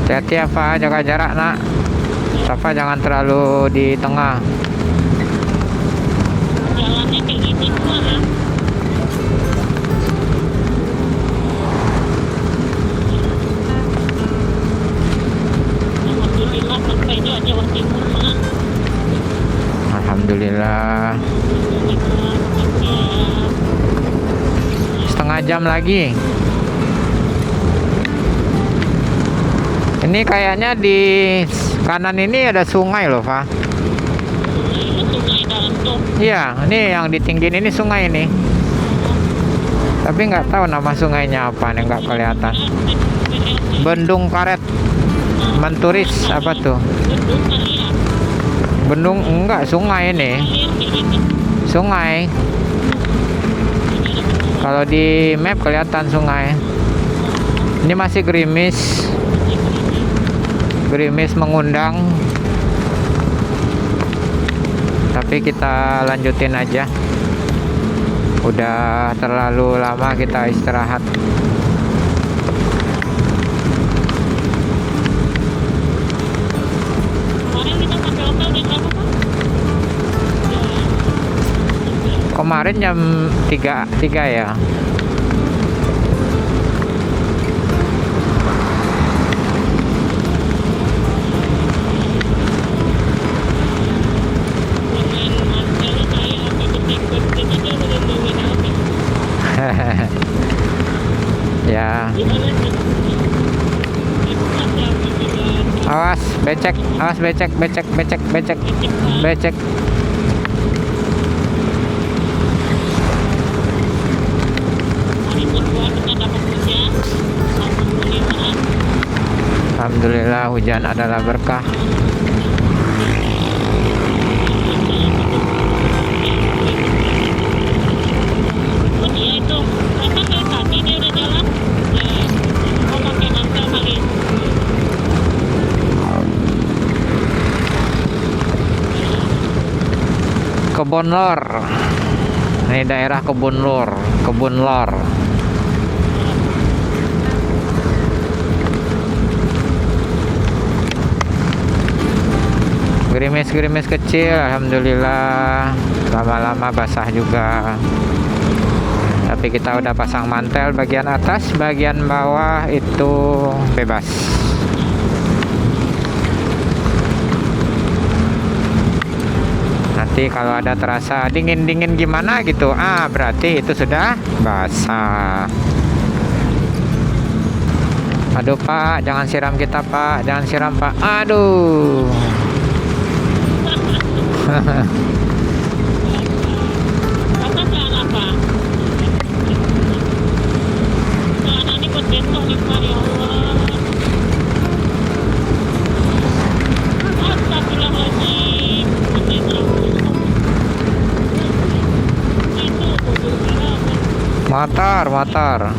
Hati-hati ya Pak, jaga jarak nak. Safa jangan terlalu di tengah. Jalannya kayak gini semua ya. Alhamdulillah sampai di Jawa Timur mah. Alhamdulillah. Setengah jam lagi. Ini kayaknya di kanan ini ada sungai loh Pak. Sungai dalam tuh. Iya, ini yang ditinggiin ini sungai ini. Tapi nggak tahu nama sungainya apa nih, nggak kelihatan. Bendung Karet, Menturis apa tuh? Bendung enggak, sungai ini. Sungai. Kalau di map kelihatan sungai. Ini masih gerimis. Gerimis mengundang. Tapi kita lanjutin aja. Udah terlalu lama kita istirahat. Kemarin kita sampai hotel jam berapa Pak? Kemarin jam 3 ya. Ya. Awas becek, becek. Alhamdulillah hujan adalah berkah. Kebun Lor. Ini daerah Kebun Lor. Gerimis kecil, alhamdulillah. Lama-lama basah juga. Tapi kita udah pasang mantel bagian atas, bagian bawah itu bebas. Nanti kalau ada terasa dingin-dingin gimana gitu, berarti itu sudah basah. Aduh Pak, jangan siram kita Pak, jangan siram Pak. Aduh. Kakak jalan apa? Jalan ini buat besok nih Pak, ya Allah. Astagfirullahaladzim. Motor.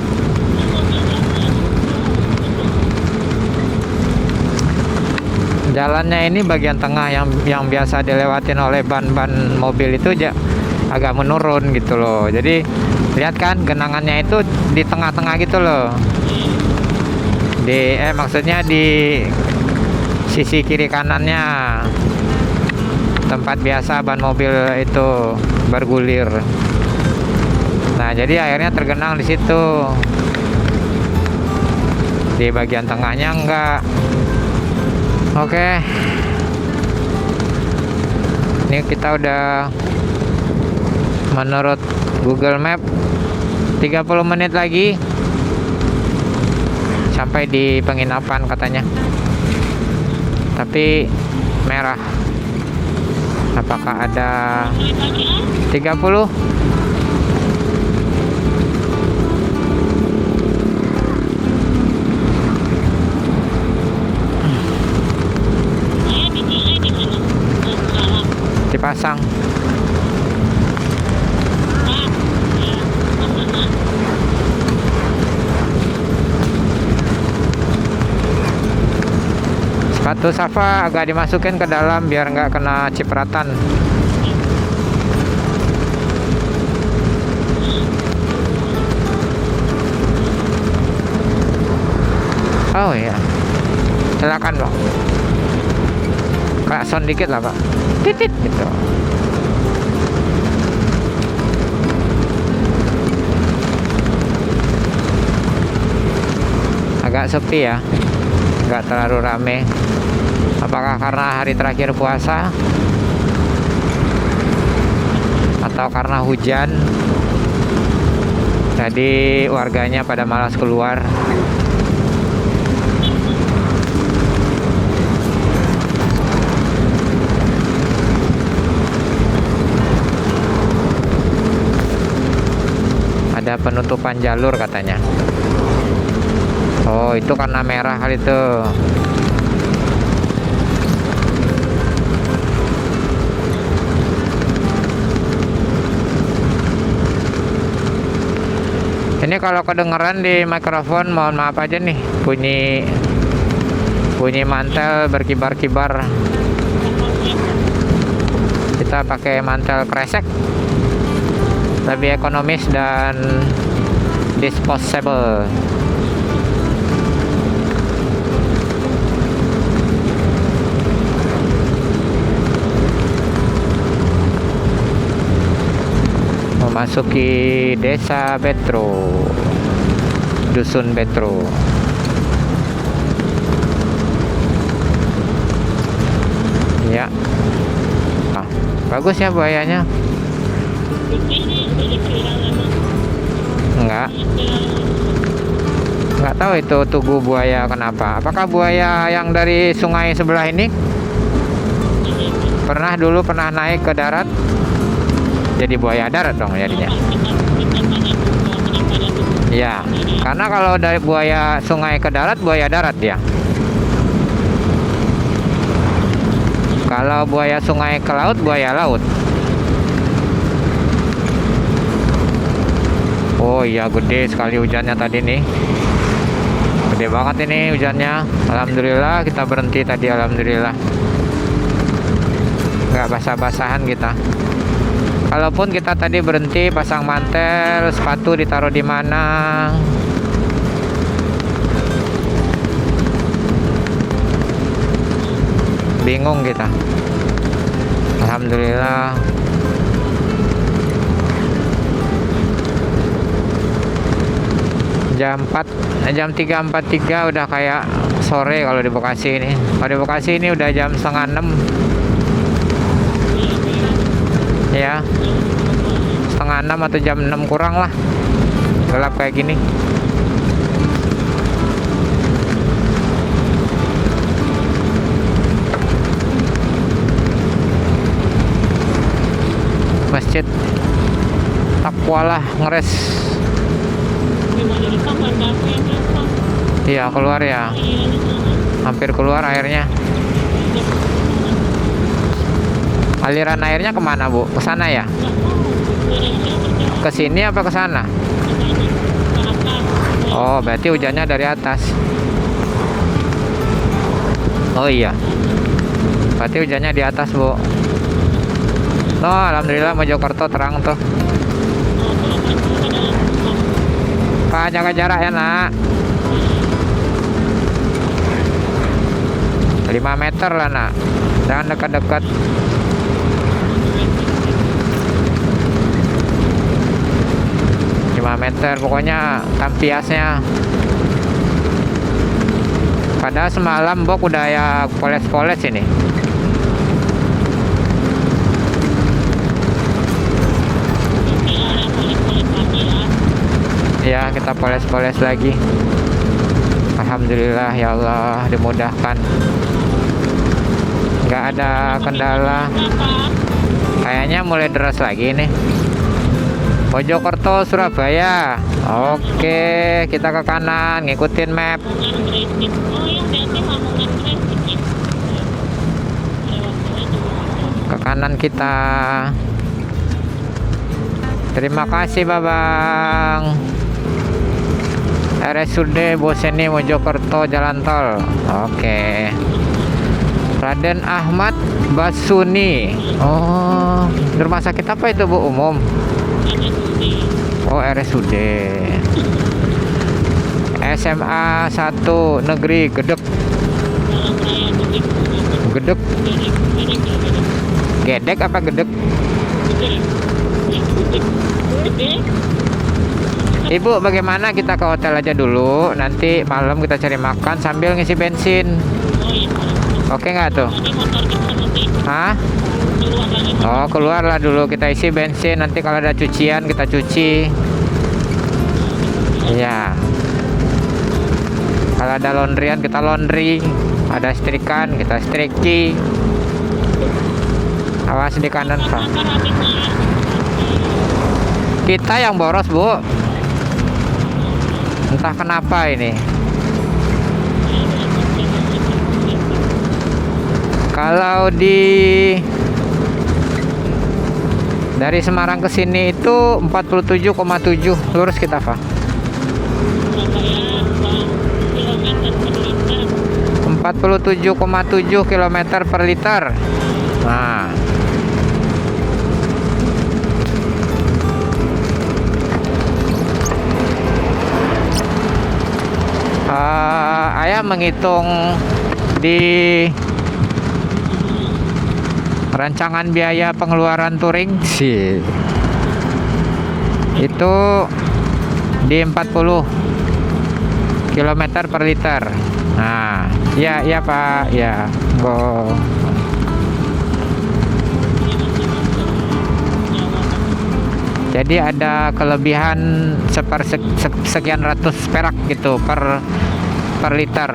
Jalannya ini bagian tengah yang biasa dilewatin oleh ban-ban mobil itu agak menurun gitu loh. Jadi lihat kan genangannya itu di tengah-tengah gitu loh. Maksudnya di sisi kiri kanannya. tempat biasa ban mobil itu bergulir. Nah, jadi airnya tergenang di situ. Di bagian tengahnya enggak. Oke. Ini kita udah menurut Google Map 30 menit lagi sampai di penginapan katanya. Tapi merah. Apakah ada 30? Dipasang. Sepatu Safa agak dimasukin ke dalam biar nggak kena cipratan. Oh iya, silakan Bang. Klakson dikit lah Pak. Titit gitu. Agak sepi ya, nggak terlalu rame. Apakah karena hari terakhir puasa atau karena hujan, jadi warganya pada malas keluar. Ada penutupan jalur katanya. Oh, itu karena merah kali itu. Ini kalau kedengeran di mikrofon mohon maaf aja nih, bunyi mantel berkibar-kibar. Kita pakai mantel kresek, lebih ekonomis dan disposable. Memasuki desa Betro, dusun Betro. Ya, bagus ya buayanya. Nggak tahu itu tugu buaya kenapa. Apakah buaya yang dari sungai sebelah ini dulu pernah naik ke darat, jadi buaya darat dong jadinya. Ya, karena kalau dari buaya sungai ke darat, buaya darat ya. Kalau buaya sungai ke laut, buaya laut. Oh iya, gede sekali hujannya tadi nih. Gede banget ini hujannya. Alhamdulillah kita berhenti tadi, alhamdulillah. Nggak basah-basahan kita. Kalaupun kita tadi berhenti pasang mantel, sepatu ditaruh di mana? Bingung kita. Alhamdulillah. Jam 3.43 udah kayak sore kalau di Bekasi ini. Kalau di Bekasi ini udah jam 5:30. Ya, 5:30 atau jam 6 kurang lah, gelap kayak gini. Masjid Takwalah Ngeres. Iya, keluar ya, hampir keluar airnya. Aliran airnya kemana Bu? Ke sana ya? Ke sini apa ke sana? Oh, berarti hujannya dari atas. Oh iya, berarti hujannya di atas Bu. Oh, alhamdulillah Mojokerto terang tuh. Pak, jaga jarak ya nak. 5 meter lah nak, jangan dekat-dekat. meter, pokoknya tampiasnya. Padahal semalam Bok udah ya poles-poles ini. Ya, kita poles-poles lagi. Alhamdulillah ya Allah, dimudahkan. Nggak ada kendala. Kayaknya mulai deras lagi nih. Mojokerto, Surabaya. Oke, kita ke kanan, ngikutin map. Ke kanan kita. Terima kasih Babang. RSUD Boseni Mojokerto jalan tol. Oke. Raden Ahmad Basuni. Oh, di rumah sakit apa itu Bu? Umum. Oh, RSUD. SMA 1 Negeri Gedek. Gedek. Gedek apa gedek? Ibu, bagaimana kita ke hotel aja dulu, nanti malam kita cari makan sambil ngisi bensin. Oke nggak tuh? Hah? Oh, keluarlah dulu, kita isi bensin, nanti kalau ada cucian kita cuci. Iya. Kalau ada laundryan kita laundry, ada setrikaan kita setriki. Awas di kanan Pak. Kita yang boros Bu. Entah kenapa ini. Kalau dari Semarang ke sini itu 47,7 lurus kita Pak. 47,7 km per liter. Nah, ayah menghitung di rancangan biaya pengeluaran touring sih itu di 40 km per liter. Nah, ya Pak, ya go. Jadi ada kelebihan sekian ratus perak gitu per liter.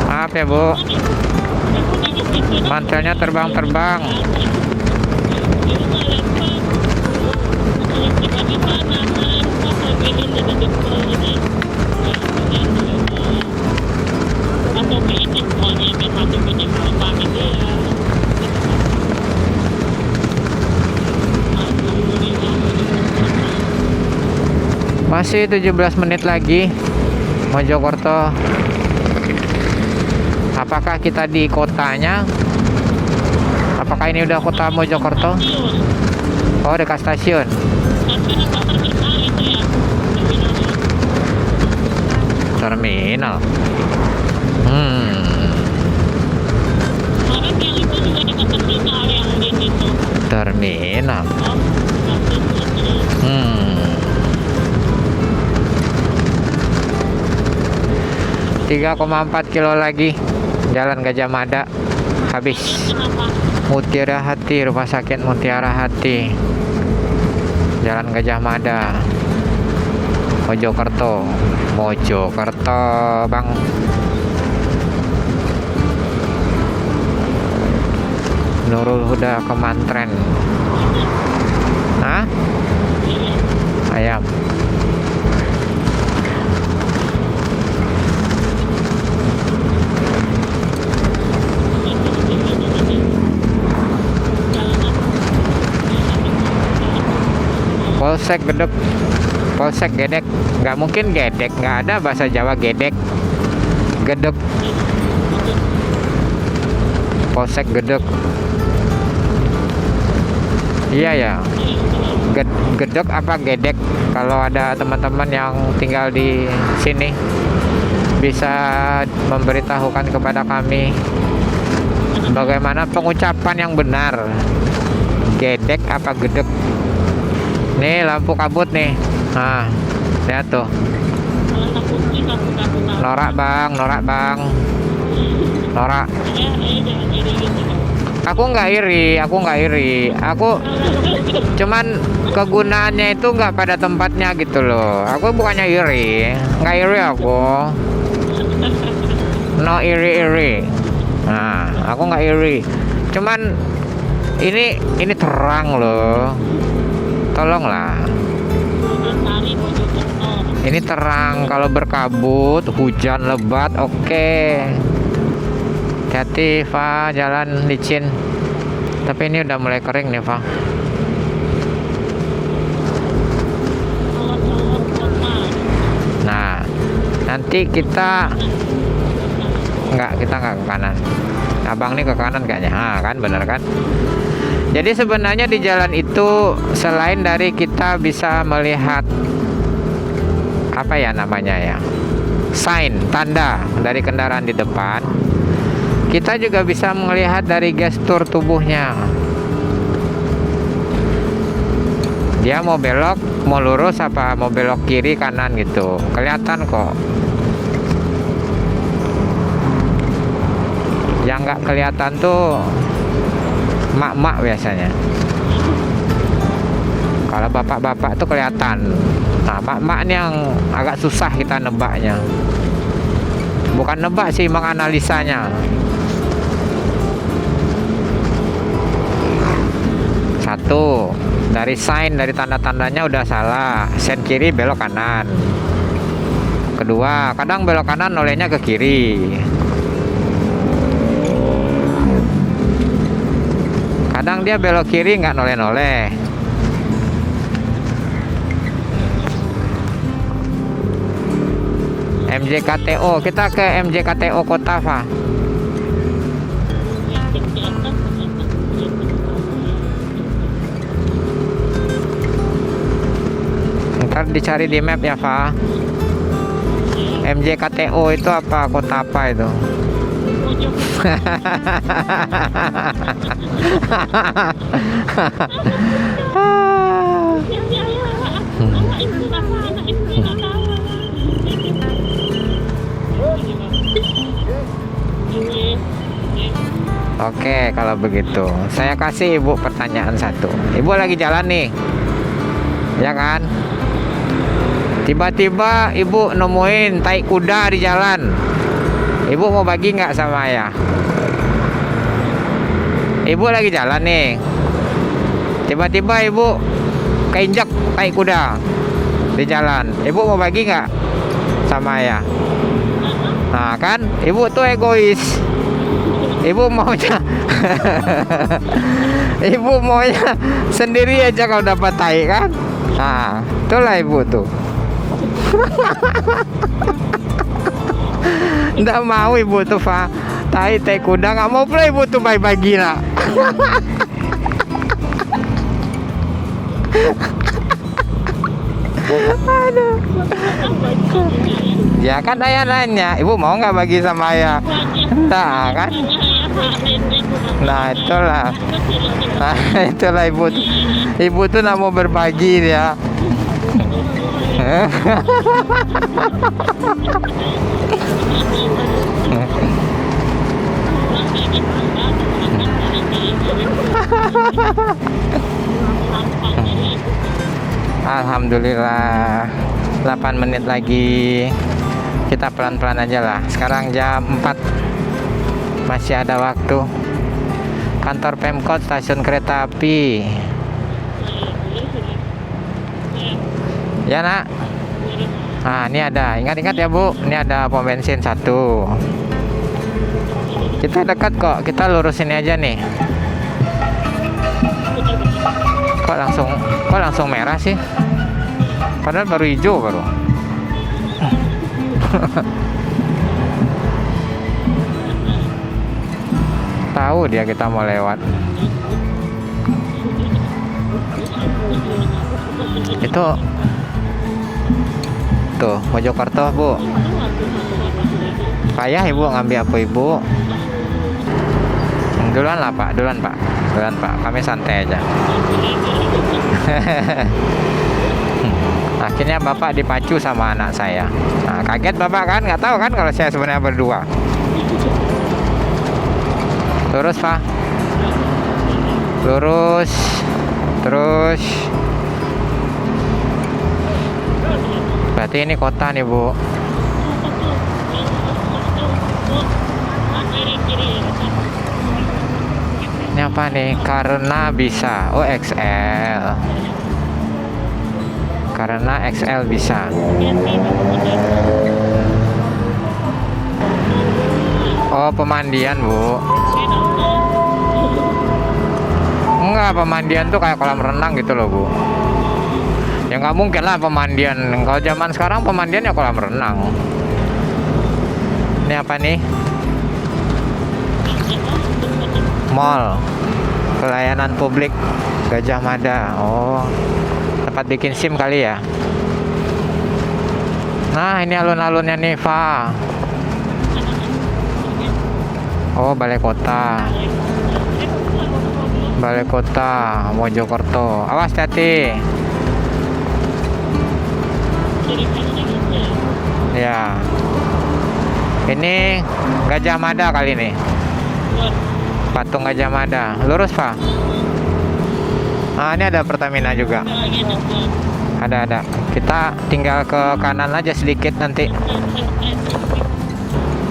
Maaf ya Bu, mantelnya terbang-terbang. Masih 17 menit lagi Mojokerto. Apakah kita di kotanya? Apakah ini udah kota Mojokerto? Oh, dekat stasiun. Terminal. Terminal. 3,4 kilo lagi. Jalan Gajah Mada habis. Mutiara Hati, Rumah Sakit Mutiara Hati, Jalan Gajah Mada, Mojokerto. Mojokerto Bang. Nurul Huda Kemantren. Hah? Ayam. Polsek Gedek, Polsek Gedek, nggak mungkin Gedek, nggak ada bahasa Jawa Gedek, Gedek, Polsek Gedek. Iya ya. Gedek apa gedek? Kalau ada teman-teman yang tinggal di sini bisa memberitahukan kepada kami bagaimana pengucapan yang benar. Gedek apa gedek? Nih lampu kabut nih. Nah, lihat tuh. Kalau takutnya kabut-kabut. Norak bang. Norak. Jangan iri gitu. Aku nggak iri. Aku cuman kegunaannya itu nggak pada tempatnya gitu loh. Aku bukannya iri, nggak iri aku. No iri. Nah, aku nggak iri. Cuman ini terang loh. Tolonglah. Ini terang. Kalau berkabut, hujan lebat, oke. Hati-hati, Fa, jalan licin. Tapi ini udah mulai kering nih, Fa. Nah, nanti kita nggak ke kanan. Abang nih ke kanan kayaknya. Kan bener kan? Jadi sebenarnya di jalan itu selain dari kita bisa melihat apa ya namanya ya, sign, tanda dari kendaraan di depan, kita juga bisa melihat dari gestur tubuhnya. Dia mau belok, mau lurus apa mau belok kiri kanan gitu. Kelihatan kok. Yang nggak kelihatan tuh mak-mak biasanya. Kalau bapak-bapak tuh kelihatan. Nah, mak-mak ini yang agak susah kita nebaknya. Bukan nebak sih, menganalisanya. Satu, dari sign, dari tanda-tandanya udah salah. Sen kiri belok kanan. Kedua, kadang belok kanan nolehnya ke kiri. Kadang dia belok kiri nggak noleh-noleh. MJKTO, kita ke MJKTO Kota, Fa. Ntar dicari di map ya, Fa. MJKTO itu apa? Kota apa itu? Oke, kalau begitu saya kasih ibu pertanyaan satu. Ibu lagi jalan nih, ya kan? Tiba-tiba ibu nemuin tai kuda di jalan. Ibu mau bagi nggak sama ayah? Ibu lagi jalan nih, tiba-tiba ibu keinjak tai kuda di jalan. Ibu mau bagi nggak sama ayah? Nah kan, ibu tuh egois. Ibu maunya ibu maunya sendiri aja kalau dapat tai kan. Nah, itulah ibu tuh. Nggak mau ibu tuh, Fa. Tai kuda nggak mau pula ibu tuh bagi lah. Aduh. Ya kan ayah nanya, ibu mau nggak bagi sama ayah? Nah kan. Nah itulah ibu tuh nggak mau berbagi dia. Alhamdulillah 8 menit lagi. Kita pelan-pelan aja lah. Sekarang jam 4, masih ada waktu. Kantor Pemkot, stasiun kereta api. Ya nak. Nah ini ada, ingat-ingat ya Bu, ini ada pom bensin 1. Kita dekat kok, kita lurus ini aja nih. Kok langsung merah sih? Padahal baru hijau baru. Tahu dia kita mau lewat. Itu tuh Mojokerto Bu. Payah Ibu ngambil apa Ibu? Duluan lah Pak, duluan Pak, duluan Pak. Kami santai aja. Akhirnya Bapak dipacu sama anak saya. Nah, kaget Bapak kan, nggak tahu kan kalau saya sebenarnya berdua. Lurus Pak, lurus, terus. Berarti ini kota nih Bu. Ini apa nih? Karena bisa. Oh XL. Karena XL bisa. Oh pemandian Bu. Enggak, pemandian tuh kayak kolam renang gitu loh Bu. Ya nggak mungkin lah pemandian. Kalau zaman sekarang pemandian ya kolam renang. Ini apa nih? Mall, pelayanan publik Gajah Mada. Oh, tempat bikin SIM kali ya. Nah ini alun-alunnya nih Fa. Oh balai kota. Balai kota Mojokerto. Awas hati. Ya. Ini Gajah Mada kali ini. Patung Gajah Mada. Lurus Pak. Nah ini ada Pertamina juga. Ada. Kita tinggal ke kanan aja sedikit nanti.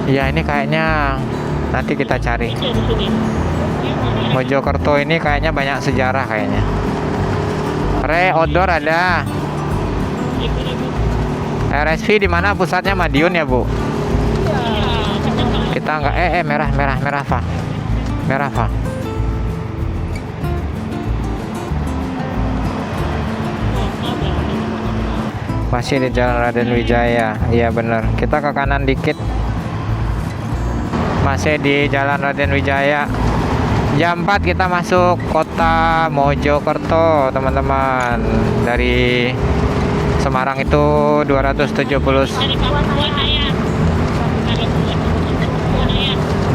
Ya ini kayaknya nanti kita cari. Mojokerto ini kayaknya banyak sejarah kayaknya. Outdoor ada. RSV di mana pusatnya? Madiun ya Bu. Kita nggak merah Pak. Merah Pak. Masih di Jalan Raden Wijaya. Iya bener. Kita ke kanan dikit. Masih di Jalan Raden Wijaya. Jam 4 kita masuk kota Mojokerto teman-teman. Dari Semarang itu 270.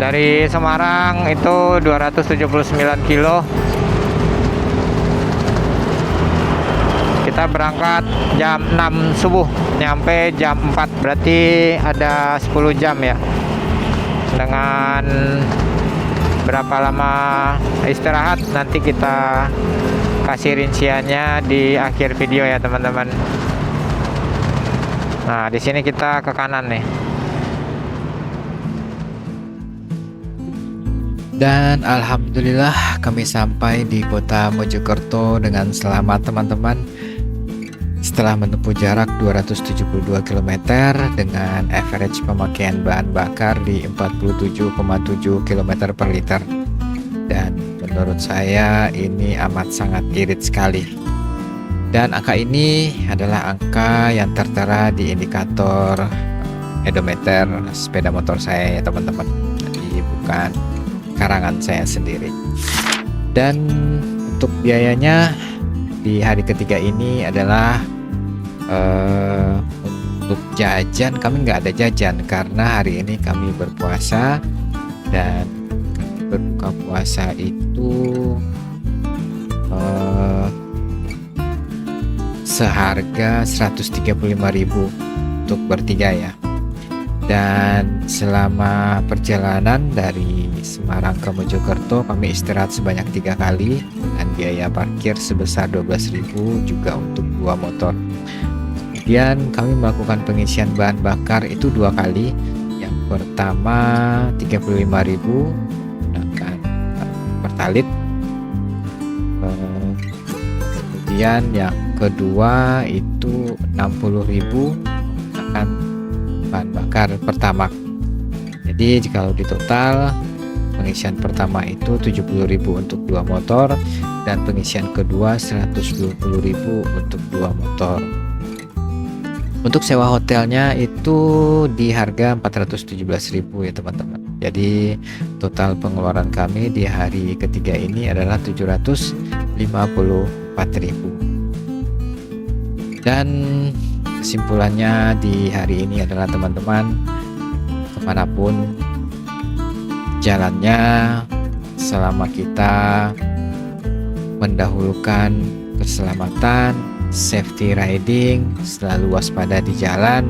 Dari Semarang itu 279 kilo. Kita berangkat jam 6 subuh, nyampe jam 4. Berarti ada 10 jam ya. Dengan berapa lama istirahat nanti kita kasih rinciannya di akhir video ya teman-teman. Nah, di sini kita ke kanan nih. Dan alhamdulillah kami sampai di kota Mojokerto dengan selamat teman-teman. Setelah menempuh jarak 272 km dengan average pemakaian bahan bakar di 47,7 km per liter. Dan menurut saya ini amat sangat irit sekali. Dan angka ini adalah angka yang tertera di indikator odometer sepeda motor saya ya teman-teman. Jadi bukan karangan saya sendiri. Dan untuk biayanya di hari ketiga ini adalah untuk jajan kami nggak ada jajan karena hari ini kami berpuasa dan berbuka puasa itu seharga 135.000 untuk bertiga ya. Dan selama perjalanan dari Semarang ke Mojokerto kami istirahat sebanyak 3 kali dan biaya parkir sebesar 12.000 juga untuk 2 motor. Kemudian kami melakukan pengisian bahan bakar itu 2 kali. Yang pertama 35.000 menggunakan Pertalit. Kemudian yang kedua itu 60.000 menggunakan bahan bakar Pertamax. Jadi kalau di total pengisian pertama itu 70.000 untuk 2 motor dan pengisian kedua 120.000 untuk 2 motor. Untuk sewa hotelnya itu di harga 417.000 ya teman-teman. Jadi total pengeluaran kami di hari ketiga ini adalah 754.000. Dan kesimpulannya di hari ini adalah teman-teman, kemanapun jalannya, selama kita mendahulukan keselamatan, safety riding, selalu waspada di jalan,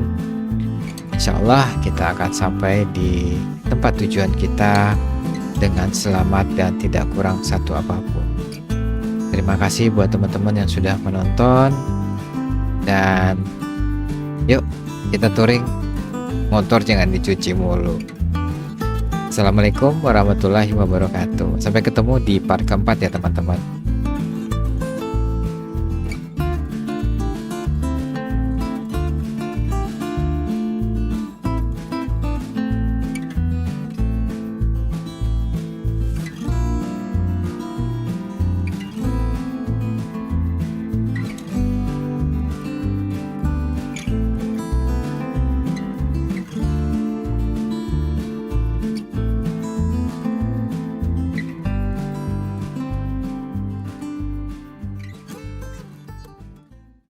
insya Allah kita akan sampai di tempat tujuan kita dengan selamat dan tidak kurang satu apapun. Terima kasih buat teman-teman yang sudah menonton, dan yuk kita touring, motor jangan dicuci mulu. Assalamualaikum warahmatullahi wabarakatuh. Sampai ketemu di part keempat ya teman-teman.